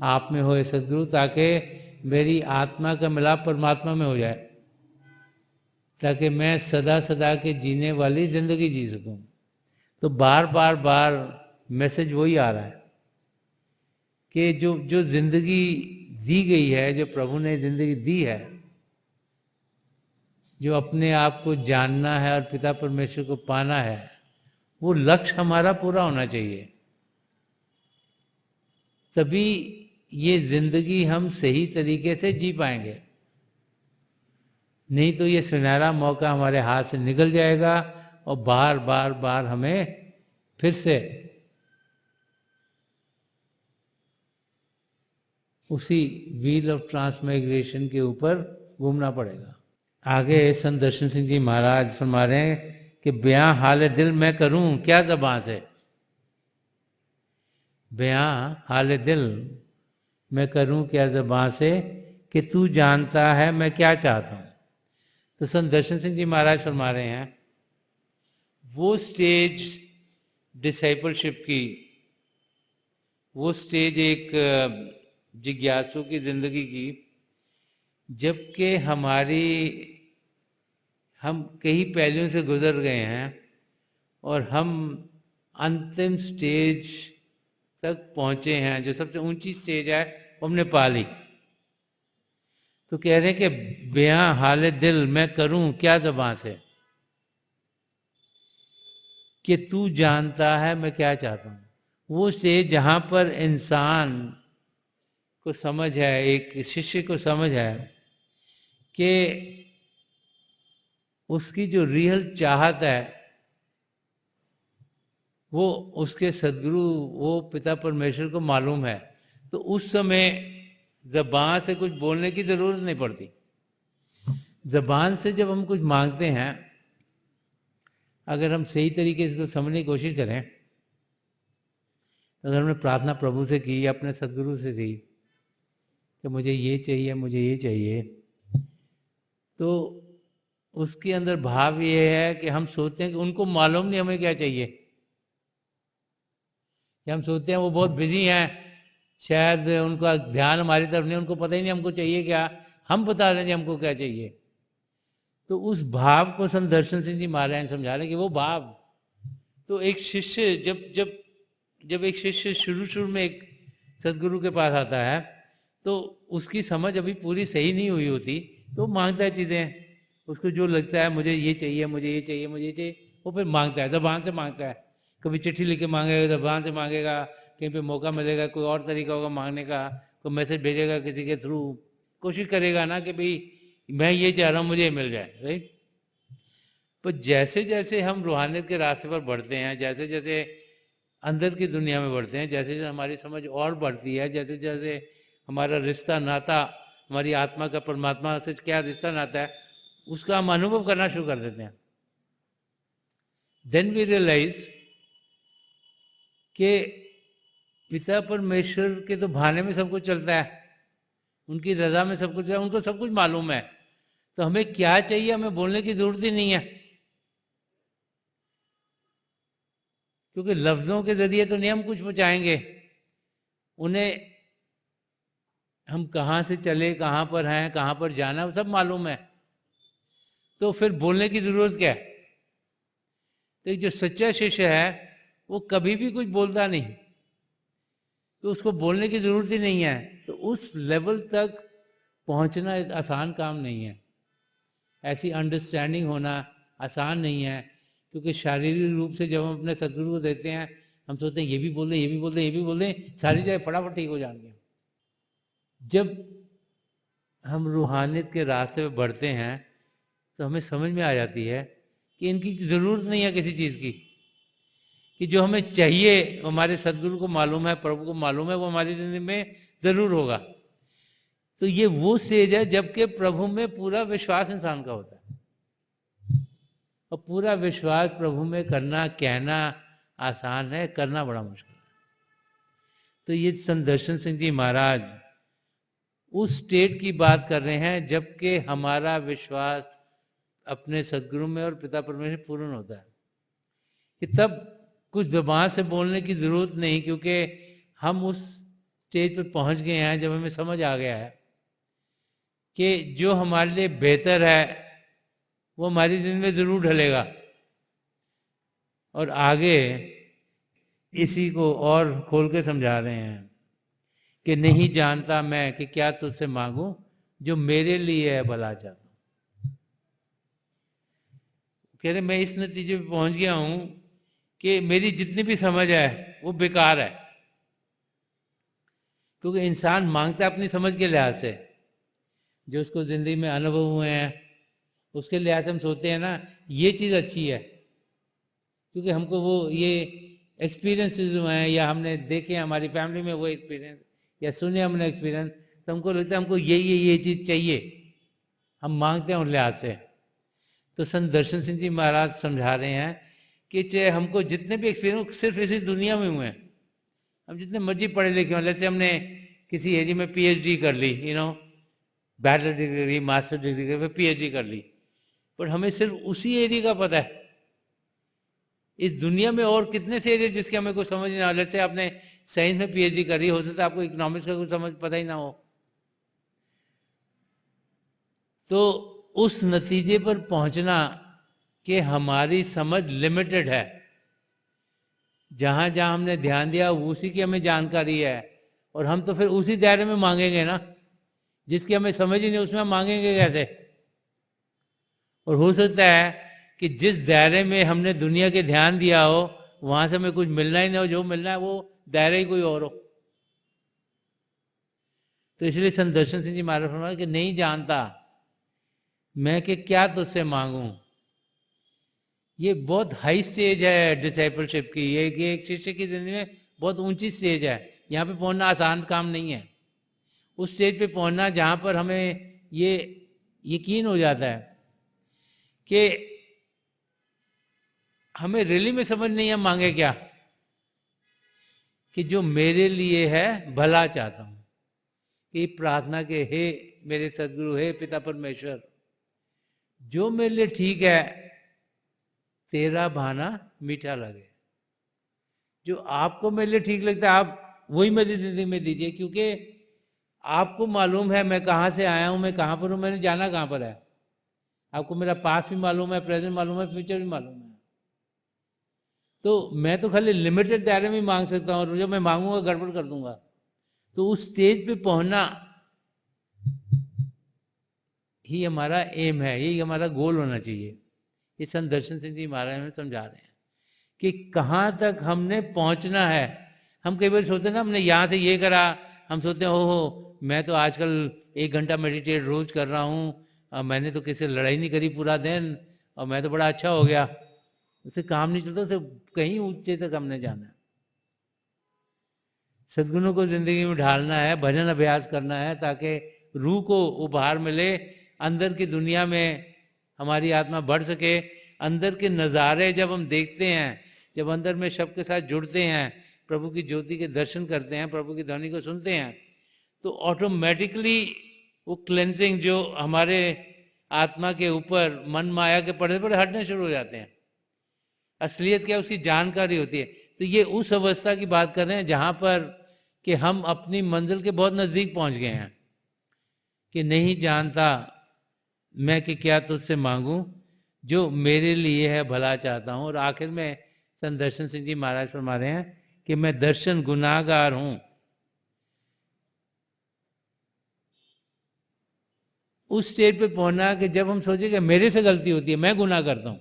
आप में होए सदगुरु, ताकि मेरी आत्मा का मिलाप परमात्मा में हो जाए, ताकि मैं सदा सदा के जीने वाली ज़िंदगी जी सकूँ। तो बार बार बार मैसेज वही आ रहा है कि जो जो ज़िंदगी दी गई है, जो प्रभु ने ज़िंदगी दी है, जो अपने आप को जानना है और पिता परमेश्वर को पाना है, वो लक्ष्य हमारा पूरा होना चाहिए। तभी ये जिंदगी हम सही तरीके से जी पाएंगे, नहीं तो ये सुनहरा मौका हमारे हाथ से निकल जाएगा और बार बार बार हमें फिर से उसी व्हील ऑफ ट्रांसमाइग्रेशन के ऊपर घूमना पड़ेगा। आगे संत दर्शन सिंह जी महाराज फरमा रहे हैं कि बयां हाल दिल मैं करूं क्या ज़बां से। बयां हाल दिल मैं करूं क्या ज़बां से कि तू जानता है मैं क्या चाहता हूं। तो संत दर्शन सिंह जी महाराज फरमा रहे हैं वो स्टेज डिसाइपलशिप की, वो स्टेज एक जिज्ञासु की जिंदगी की, जबकि हम कई पहलुओं से गुजर गए हैं और हम अंतिम स्टेज तक पहुंचे हैं, जो सबसे ऊंची स्टेज है वो हमने पा ली। तो कह रहे हैं कि बयां हाल दिल मैं करूं क्या ज़बां से कि तू जानता है मैं क्या चाहता हूं। वो स्टेज जहां पर इंसान को समझ है, एक शिष्य को समझ है कि उसकी जो रियल चाहत है वो उसके सदगुरु, वो पिता परमेश्वर को मालूम है। तो उस समय ज़बान से कुछ बोलने की ज़रूरत नहीं पड़ती। ज़बान से जब हम कुछ मांगते हैं, अगर हम सही तरीके से इसको समझने की कोशिश करें, अगर हमने प्रार्थना प्रभु से की या अपने सदगुरु से की कि मुझे ये चाहिए, मुझे ये चाहिए, तो उसके अंदर भाव ये है कि हम सोचते हैं कि उनको मालूम नहीं हमें क्या चाहिए, कि हम सोचते हैं वो बहुत बिजी हैं, शायद उनका ध्यान हमारी तरफ नहीं, उनको पता ही नहीं हमको चाहिए क्या, हम बता देंगे हमको क्या चाहिए। तो उस भाव को संत दर्शन सिंह जी महाराज समझा रहे हैं कि वो भाव, तो एक शिष्य जब एक शिष्य शुरू में एक सदगुरु के पास आता है तो उसकी समझ अभी पूरी सही नहीं हुई होती, तो मांगता है चीज़ें, उसको जो लगता है मुझे ये चाहिए, मुझे ये चाहिए, मुझे ये चाहिए, वो फिर मांगता है, ज़बान से मांगता है। कभी चिट्ठी लिख के मांगेगा, ज़बान से मांगेगा, कहीं पे मौका मिलेगा, कोई और तरीका होगा मांगने का, कोई मैसेज भेजेगा किसी के थ्रू, कोशिश करेगा ना कि भाई मैं ये चाह रहा हूँ मुझे ये मिल जाए, राइट। पर जैसे जैसे हम रूहानियत के रास्ते पर बढ़ते हैं, जैसे जैसे अंदर की दुनिया में बढ़ते हैं, जैसे जैसे हमारी समझ और बढ़ती है, जैसे जैसे हमारा रिश्ता नाता, हमारी आत्मा का परमात्मा से क्या रिश्ता नाता है, उसका हम अनुभव करना शुरू कर देते हैं। देन वी रियलाइज कि पिता परमेश्वर के तो भाने में सब कुछ चलता है, उनकी रजा में सब कुछ है, उनको सब कुछ मालूम है, तो हमें क्या चाहिए हमें बोलने की जरूरत ही नहीं है, क्योंकि लफ्ज़ों के जरिए तो नहीं हम कुछ पहुँचाएंगे उन्हें। हम कहाँ से चले, कहाँ पर हैं, कहाँ पर जाना है, सब मालूम है, तो फिर बोलने की ज़रूरत क्या है। तो जो सच्चा शिष्य है वो कभी भी कुछ बोलता नहीं, तो उसको बोलने की ज़रूरत ही नहीं है। तो उस लेवल तक पहुंचना एक आसान काम नहीं है, ऐसी अंडरस्टैंडिंग होना आसान नहीं है, क्योंकि शारीरिक रूप से जब हम अपने सदगुरु को देते हैं, हम सोचते हैं ये भी बोल दें, ये भी बोल दें, ये भी बोल दें, सारी जगह फटाफट ठीक हो जाएंगे। जब हम रूहानियत के रास्ते पे बढ़ते हैं तो हमें समझ में आ जाती है कि इनकी ज़रूरत नहीं है किसी चीज़ की, कि जो हमें चाहिए हमारे सदगुरु को मालूम है, प्रभु को मालूम है, वो हमारी ज़िंदगी में ज़रूर होगा। तो ये वो स्टेज है जबकि प्रभु में पूरा विश्वास इंसान का होता है, और पूरा विश्वास प्रभु में करना, कहना आसान है, करना बड़ा मुश्किल है। तो ये संत दर्शन सिंह जी महाराज उस स्टेट की बात कर रहे हैं जबकि हमारा विश्वास अपने सदगुरु में और पिता परमेश्वर पूर्ण होता है, कि तब कुछ ज़बान से बोलने की ज़रूरत नहीं, क्योंकि हम उस स्टेज पर पहुंच गए हैं जब हमें समझ आ गया है कि जो हमारे लिए बेहतर है वो हमारी ज़िंदगी में ज़रूर ढलेगा। और आगे इसी को और खोल के समझा रहे हैं कि नहीं जानता मैं कि क्या तुझसे मांगूं, जो मेरे लिए है भला चाहता हूं। कह रहे मैं इस नतीजे पे पहुंच गया हूं कि मेरी जितनी भी समझ है वो बेकार है, क्योंकि इंसान मांगता है अपनी समझ के लिहाज से, जो उसको ज़िंदगी में अनुभव हुए हैं उसके लिहाज से हम सोचते हैं ना ये चीज़ अच्छी है, क्योंकि हमको वो ये एक्सपीरियंसेस हुए हैं या हमने देखे हमारी फैमिली में वो एक्सपीरियंस या सुने हमने एक्सपीरियंस, तो हमको लगता है हमको ये चीज़ चाहिए, हम मांगते हैं उन लिहाज से। तो संत दर्शन सिंह जी महाराज समझा रहे हैं कि चाहे हमको जितने भी एक्सपीरियंस सिर्फ इसी दुनिया में हुए हैं, हम जितने मर्जी पढ़े लिखे हों, जैसे हमने किसी एरिया में PhD कर ली, बैचलर डिग्री, मास्टर डिग्री कर, PhD कर ली, पर हमें सिर्फ उसी एरिया का पता है। इस दुनिया में और कितने से एरिया जिसके हमें कुछ समझ नहीं आ। जैसे आपने साइंस में PhD करी, हो सकता है आपको इकोनॉमिक्स का कुछ समझ पता ही ना हो। तो उस नतीजे पर पहुंचना कि हमारी समझ लिमिटेड है, जहां जहां हमने ध्यान दिया उसी की हमें जानकारी है, और हम तो फिर उसी दायरे में मांगेंगे ना, जिसकी हमें समझ ही नहीं उसमें हम मांगेंगे कैसे। और हो सकता है कि जिस दायरे में हमने दुनिया के ध्यान दिया हो वहां से हमें कुछ मिलना ही ना हो, जो मिलना है वो दायरा ही कोई और हो। तो इसलिए संत दर्शन सिंह जी महाराज फरमाया कि नहीं जानता मैं कि क्या तुझसे मांगूं। ये बहुत हाई स्टेज है डिसाइपलशिप की, ये एक शिष्य की जिंदगी में बहुत ऊंची स्टेज है। यहाँ पे पहुंचना आसान काम नहीं है। उस स्टेज पे पहुंचना जहाँ पर हमें ये यकीन हो जाता है कि हमें रियली में समझ नहीं है मांगे क्या, कि जो मेरे लिए है भला चाहता हूँ। कि प्रार्थना के हे मेरे सदगुरु, हे पिता परमेश्वर, जो मेरे लिए ठीक है तेरा भाना मीठा लगे। जो आपको मेरे लिए ठीक लगता है आप वही मेरी जिंदगी में दीजिए, क्योंकि आपको मालूम है मैं कहाँ से आया हूँ, मैं कहाँ पर हूँ, मैंने जाना कहाँ पर है। आपको मेरा पास भी मालूम है, प्रेजेंट मालूम है, फ्यूचर भी मालूम है। तो मैं तो खाली लिमिटेड दायरे में मांग सकता हूँ, और जो मैं मांगूंगा गड़बड़ कर दूंगा। तो उस स्टेज पे पहुंचना ही हमारा एम है, यही हमारा गोल होना चाहिए। ये संत दर्शन सिंह जी महाराज हमें समझा रहे हैं कि कहाँ तक हमने पहुंचना है। हम कई बार सोचते हैं ना, हमने यहाँ से ये करा, हम सोचते हैं ओहो मैं तो आजकल 1 घंटा मेडिटेट रोज कर रहा हूँ, मैंने तो किसी लड़ाई नहीं करी पूरा दिन, और मैं तो बड़ा अच्छा हो गया। उससे काम नहीं चलता, उसे कहीं ऊंचे तक हमने जाना है। सद्गुणों को जिंदगी में ढालना है, भजन अभ्यास करना है, ताकि रूह को उपहार मिले, अंदर की दुनिया में हमारी आत्मा बढ़ सके। अंदर के नज़ारे जब हम देखते हैं, जब अंदर में शब्द के साथ जुड़ते हैं, प्रभु की ज्योति के दर्शन करते हैं, प्रभु की ध्वनि को सुनते हैं, तो ऑटोमेटिकली वो क्लेंजिंग जो हमारे आत्मा के ऊपर मन माया के पर्दे पर हटने शुरू हो जाते हैं। असलियत क्या, उसकी जानकारी होती है। तो ये उस अवस्था की बात कर रहे हैं जहाँ पर कि हम अपनी मंजिल के बहुत नज़दीक पहुँच गए हैं, कि नहीं जानता मैं कि क्या तुझसे मांगूं, जो मेरे लिए है भला चाहता हूँ। और आखिर में संत दर्शन सिंह जी महाराज फरमा रहे हैं कि मैं दर्शन गुनाहगार हूँ। उस स्टेज पे पहुंचना कि जब हम सोचे कि मेरे से गलती होती है, मैं गुनाह करता हूँ,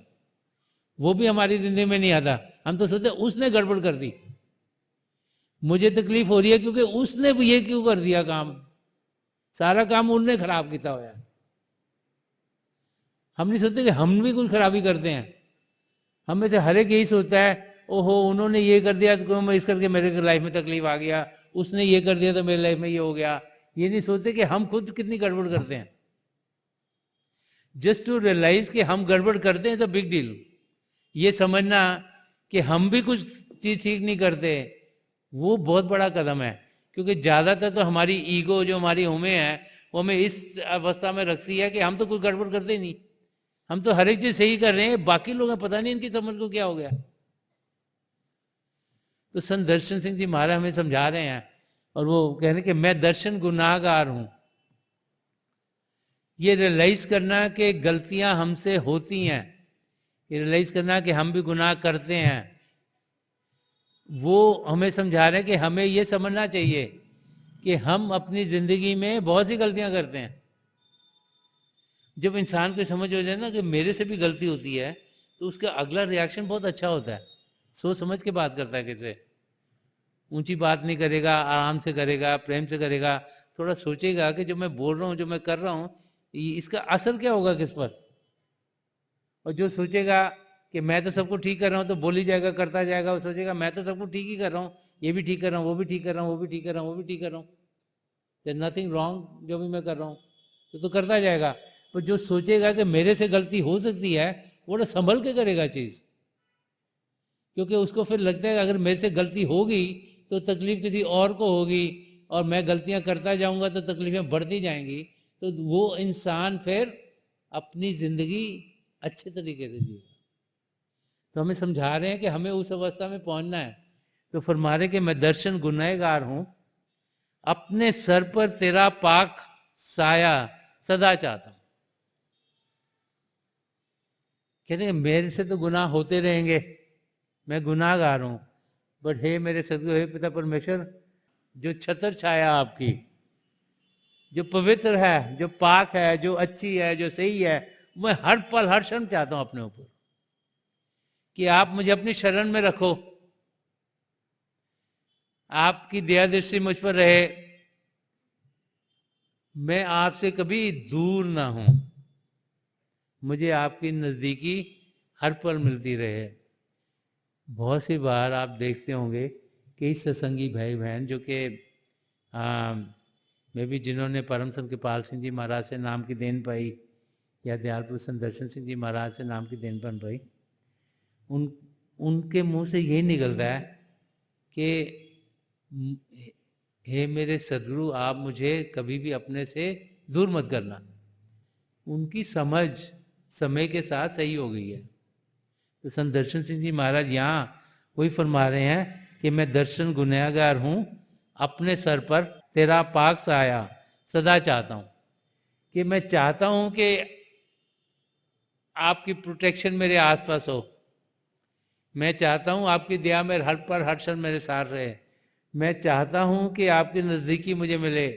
वो भी हमारी जिंदगी में नहीं आता। हम तो सोचते उसने गड़बड़ कर दी, मुझे तकलीफ हो रही है क्योंकि उसने ये क्यों कर दिया काम, सारा काम उनने खराब किया हुआ है। हम नहीं सोचते कि हम भी कुछ खराबी करते हैं। हम में से हर एक यही सोचता है ओहो उन्होंने ये कर दिया तो मैं इस करके मेरे लाइफ में तकलीफ आ गया, उसने ये कर दिया तो मेरे लाइफ में ये हो गया। ये नहीं सोचते कि हम खुद कितनी गड़बड़ करते हैं। जस्ट टू रियलाइज कि हम गड़बड़ करते हैं तो बिग डील। ये समझना कि हम भी कुछ चीज़ ठीक नहीं करते, वो बहुत बड़ा कदम है। क्योंकि ज़्यादातर तो हमारी ईगो जो हमारी हुमें है वो हमें इस अवस्था में रखती है कि हम तो कुछ गड़बड़ करते ही नहीं, हम तो हर एक चीज़ सही कर रहे हैं, बाकी लोग पता नहीं इनकी समझ को क्या हो गया। तो संत दर्शन सिंह जी महाराज हमें समझा रहे हैं, और वो कह रहे हैं कि मैं दर्शन गुनाहगार हूं। ये रियलाइज करना कि गलतियां हमसे होती हैं, ये रियलाइज करना कि हम भी गुनाह करते हैं, वो हमें समझा रहे हैं कि हमें ये समझना चाहिए कि हम अपनी ज़िंदगी में बहुत सी गलतियां करते हैं। जब इंसान को समझ हो जाए ना कि मेरे से भी गलती होती है, तो उसका अगला रिएक्शन बहुत अच्छा होता है। सोच समझ के बात करता है, किसे ऊंची बात नहीं करेगा, आराम से करेगा, प्रेम से करेगा, थोड़ा सोचेगा कि जो मैं बोल रहा हूँ, जो मैं कर रहा हूँ, इसका असर क्या होगा किस पर। और जो सोचेगा कि मैं तो सबको ठीक कर रहा हूँ, तो बोल ही जाएगा, करता जाएगा। वो सोचेगा मैं तो सबको ठीक ही कर रहा हूँ, ये भी ठीक कर रहा हूँ, वो भी ठीक कर रहा हूँ, वो भी ठीक कर रहा हूँ, वो भी ठीक कर रहा हूँ, देयर नथिंग रॉन्ग जो भी मैं कर रहा हूँ, तो करता जाएगा। पर जो सोचेगा कि मेरे से गलती हो सकती है, वो तो संभल के करेगा चीज़, क्योंकि उसको फिर लगता है कि अगर मेरे से गलती होगी तो तकलीफ किसी और को होगी, और मैं गलतियां करता जाऊंगा तो तकलीफें बढ़ती जाएंगी, तो वो इंसान फिर अपनी ज़िंदगी अच्छे तरीके से जिएगा। तो हमें समझा रहे हैं कि हमें उस अवस्था में पहुंचना है। तो फरमा रहे कि मैं दर्शन गुनहगार हूं, अपने सर पर तेरा पाक साया सदा चाहता हूं। कहते हैं मेरे से तो गुनाह होते रहेंगे, मैं गुनाहगार हूं, बट हे मेरे सदगुरु, हे पिता परमेश्वर, जो छत्र छाया आपकी, जो पवित्र है, जो पाक है, जो अच्छी है, जो सही है, मैं हर पल हर क्षण चाहता हूं अपने ऊपर कि आप मुझे अपनी शरण में रखो, आपकी दया दृष्टि मुझ पर रहे, मैं आपसे कभी दूर ना हूं, मुझे आपकी नज़दीकी हर पल मिलती रहे। बहुत सी बार आप देखते होंगे कई सत्संगी भाई बहन जो कि में भी जिन्होंने परम संत कृपाल सिंह जी महाराज से नाम की देन पाई, या दयालपुर संत दर्शन सिंह जी महाराज से नाम की देन पाई, उनके मुंह से यही निकलता है कि हे मेरे सदगुरु, आप मुझे कभी भी अपने से दूर मत करना। उनकी समझ समय के साथ सही हो गई है। तो संत दर्शन सिंह जी महाराज यहाँ वही फरमा रहे हैं कि मैं दर्शन गुनहगार हूँ, अपने सर पर तेरा पाक साया सदा चाहता हूँ, कि मैं चाहता हूँ कि आपकी प्रोटेक्शन मेरे आसपास हो, मैं चाहता हूँ आपकी दया में हर पल हर क्षण मेरे साथ रहे, मैं चाहता हूँ कि आपकी नज़दीकी मुझे मिले,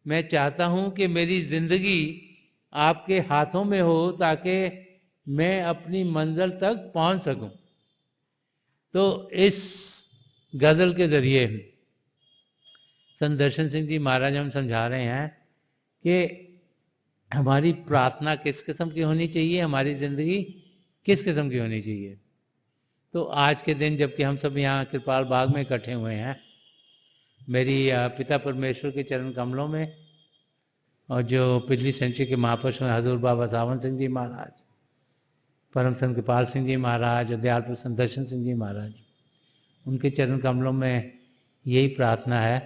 मैं चाहता हूँ कि मेरी ज़िंदगी आपके हाथों में हो ताकि मैं अपनी मंजिल तक पहुँच सकूँ। तो इस गज़ल के ज़रिए संत दर्शन सिंह जी महाराज हम समझा रहे हैं कि हमारी प्रार्थना किस किस्म की होनी चाहिए, हमारी ज़िंदगी किस किस्म की होनी चाहिए। तो आज के दिन जबकि हम सब यहाँ कृपाल बाग में इकट्ठे हुए हैं, मेरी पिता परमेश्वर के चरण कमलों में, और जो पिछली सेंचुरी के महापुरुष हैं हजूर बाबा सावन सिंह जी महाराज, परम संत कृपाल सिंह जी महाराज, दयालपुर संत दर्शन सिंह जी महाराज, उनके चरण कमलों में यही प्रार्थना है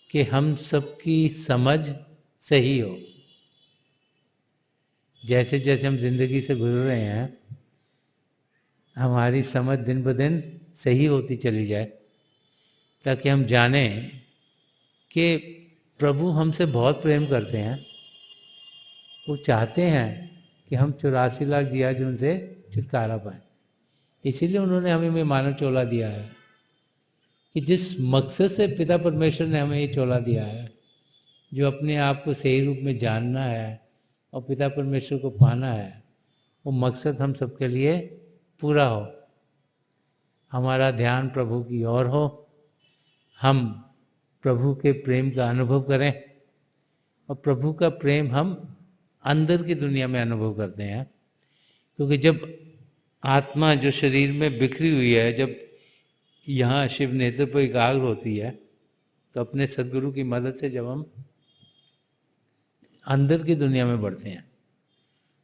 कि हम सबकी समझ सही हो। जैसे जैसे हम जिंदगी से गुजर रहे हैं, हमारी समझ दिन ब दिन सही होती चली जाए, ताकि हम जानें कि प्रभु हमसे बहुत प्रेम करते हैं। वो चाहते हैं कि हम 84 लाख जिया जुन से छुटकारा पाएं। इसीलिए उन्होंने हमें ये मानव चोला दिया है कि जिस मकसद से पिता परमेश्वर ने हमें ये चोला दिया है, जो अपने आप को सही रूप में जानना है और पिता परमेश्वर को पाना है, वो मकसद हम सबके लिए पूरा हो। हमारा ध्यान प्रभु की ओर हो, हम प्रभु के प्रेम का अनुभव करें, और प्रभु का प्रेम हम अंदर की दुनिया में अनुभव करते हैं। क्योंकि जब आत्मा जो शरीर में बिखरी हुई है, जब यहाँ शिव नेत्र पर एकाग्र होती है, तो अपने सदगुरु की मदद से जब हम अंदर की दुनिया में बढ़ते हैं,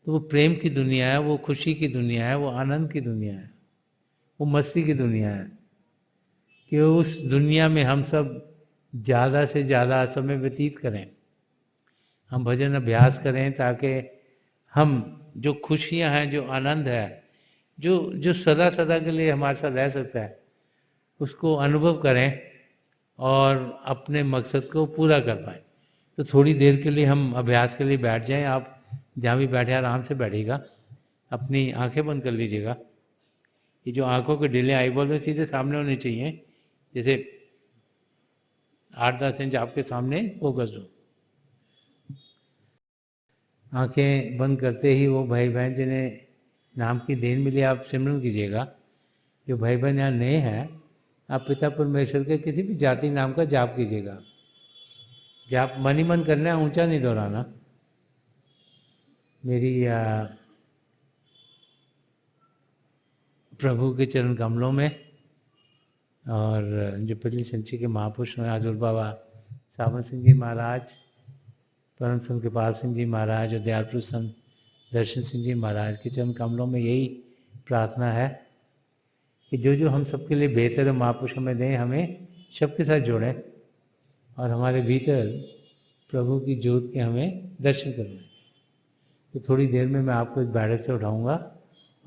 तो वो प्रेम की दुनिया है, वो खुशी की दुनिया है, वो आनंद की दुनिया है, वो मस्ती की दुनिया है, कि उस दुनिया में हम सब ज़्यादा से ज़्यादा समय व्यतीत करें, हम भजन अभ्यास करें, ताकि हम जो खुशियां हैं, जो आनंद है, जो सदा सदा के लिए हमारे साथ रह सकता है, उसको अनुभव करें और अपने मकसद को पूरा कर पाएँ। तो थोड़ी देर के लिए हम अभ्यास के लिए बैठ जाएं। आप जहाँ भी बैठे आराम से बैठिएगा, अपनी आंखें बंद कर लीजिएगा। ये जो आंखों के ढीले आईबॉल में सीधे सामने होने चाहिए, जैसे 8-10 इंच आपके सामने फोकस हो। आंखें बंद करते ही वो भाई बहन जिन्हें नाम की देन मिली, आप सिमरन कीजिएगा। जो भाई बहन यहाँ नए हैं, आप पिता परमेश्वर के किसी भी जाति नाम का जाप कीजिएगा। जाप मन ही मन करना है, ऊंचा नहीं दोहराना। मेरी प्रभु के चरण कमलों में, और जो पिछली सेंचुरी के महापुरुष हैं हजूर बाबा सावन सिंह जी महाराज, परम संत कृपाल सिंह जी महाराज और दयालपुर संत दर्शन सिंह जी महाराज के चरण कमलों में यही प्रार्थना है कि जो जो हम सबके लिए बेहतर है महापुरुष हमें दें, हमें सबके साथ जोड़ें और हमारे भीतर प्रभु की ज्योत के हमें दर्शन करवाएं। तो थोड़ी देर में मैं आपको इस बैठक से उठाऊंगा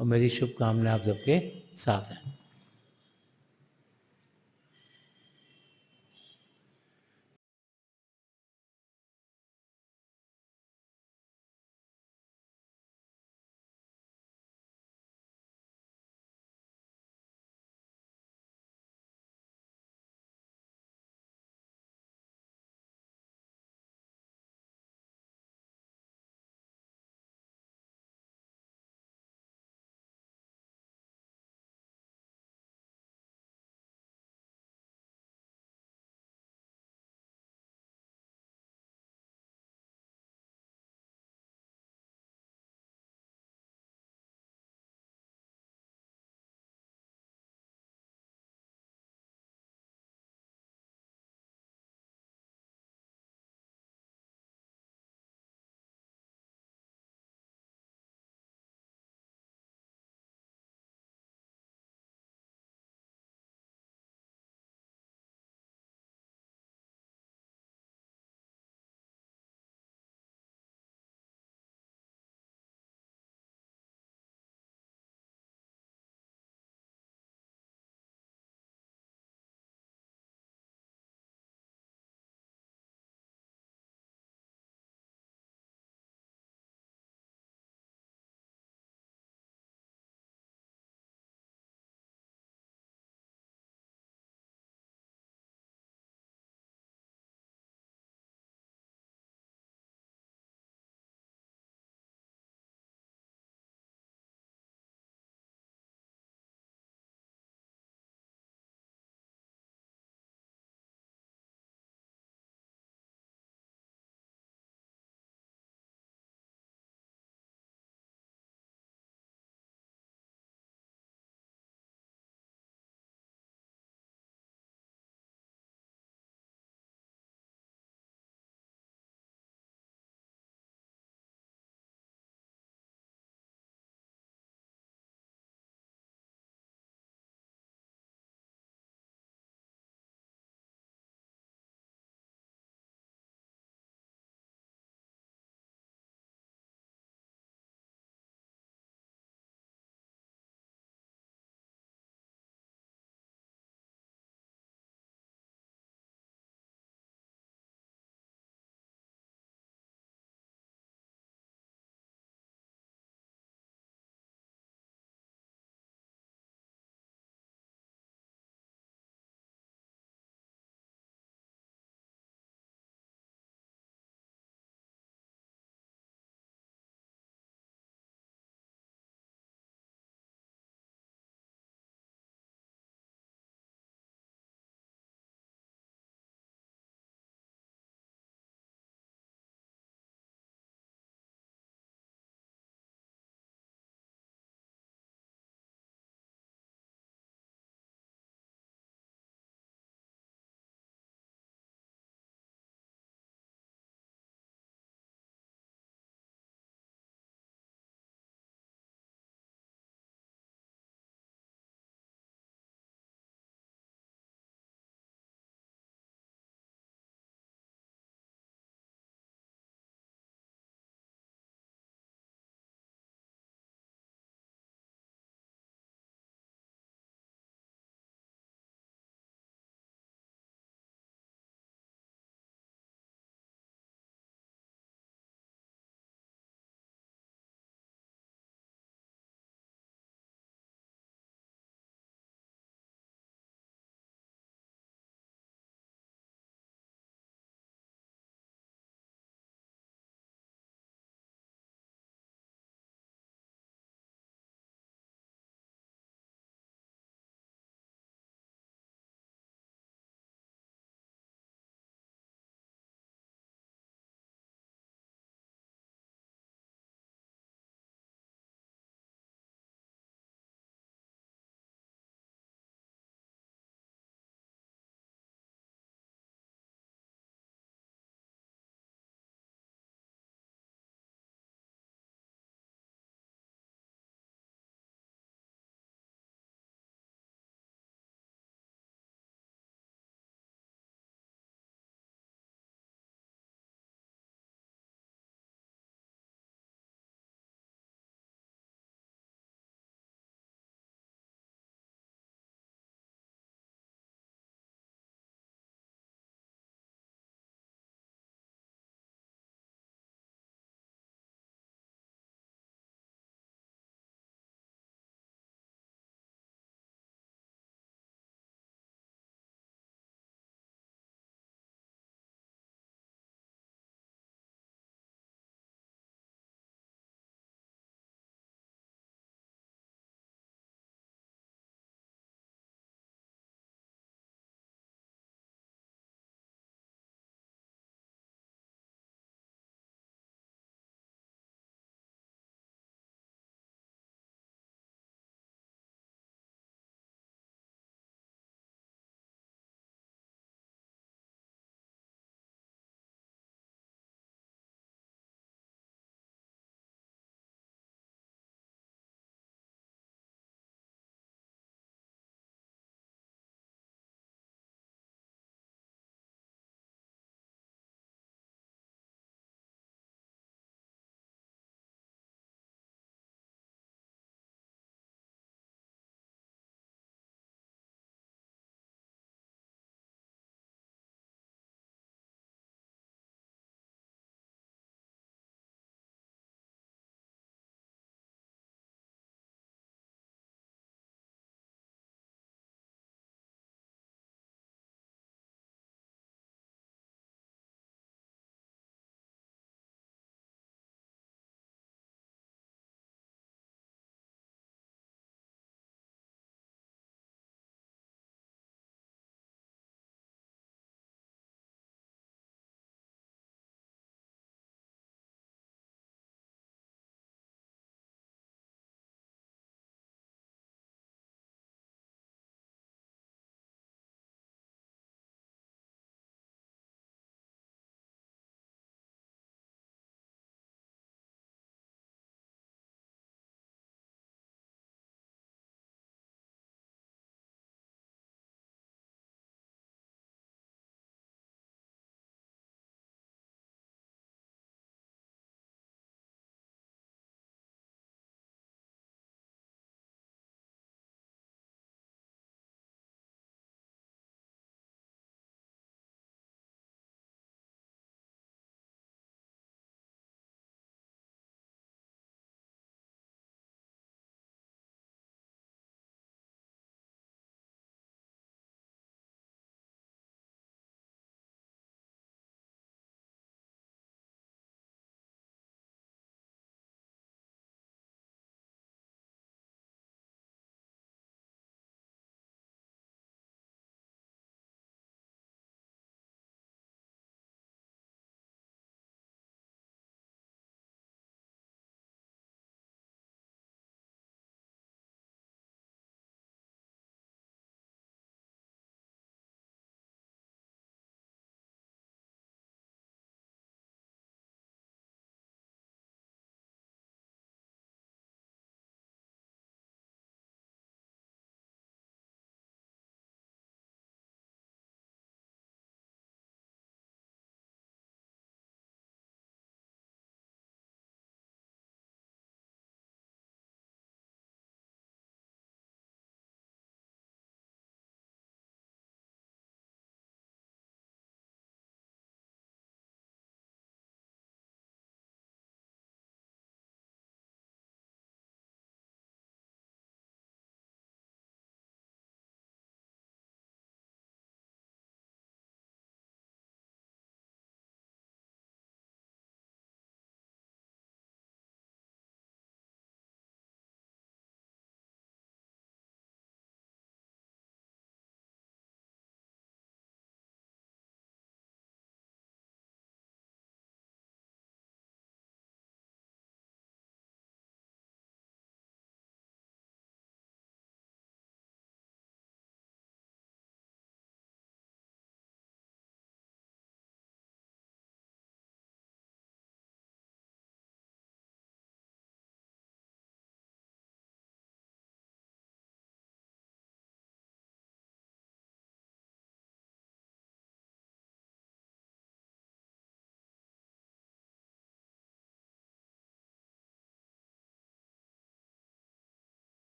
और मेरी शुभकामनाएं आप सबके साथ हैं।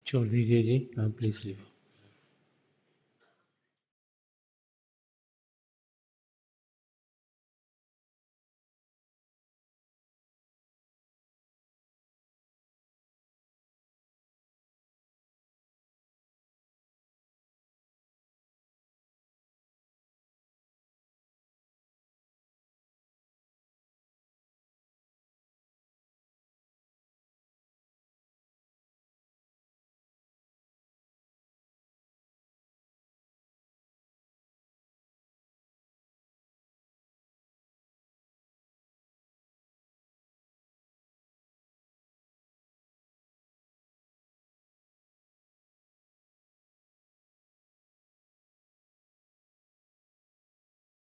छोड़ दीजिए जी, हाँ प्लीज़ लीव।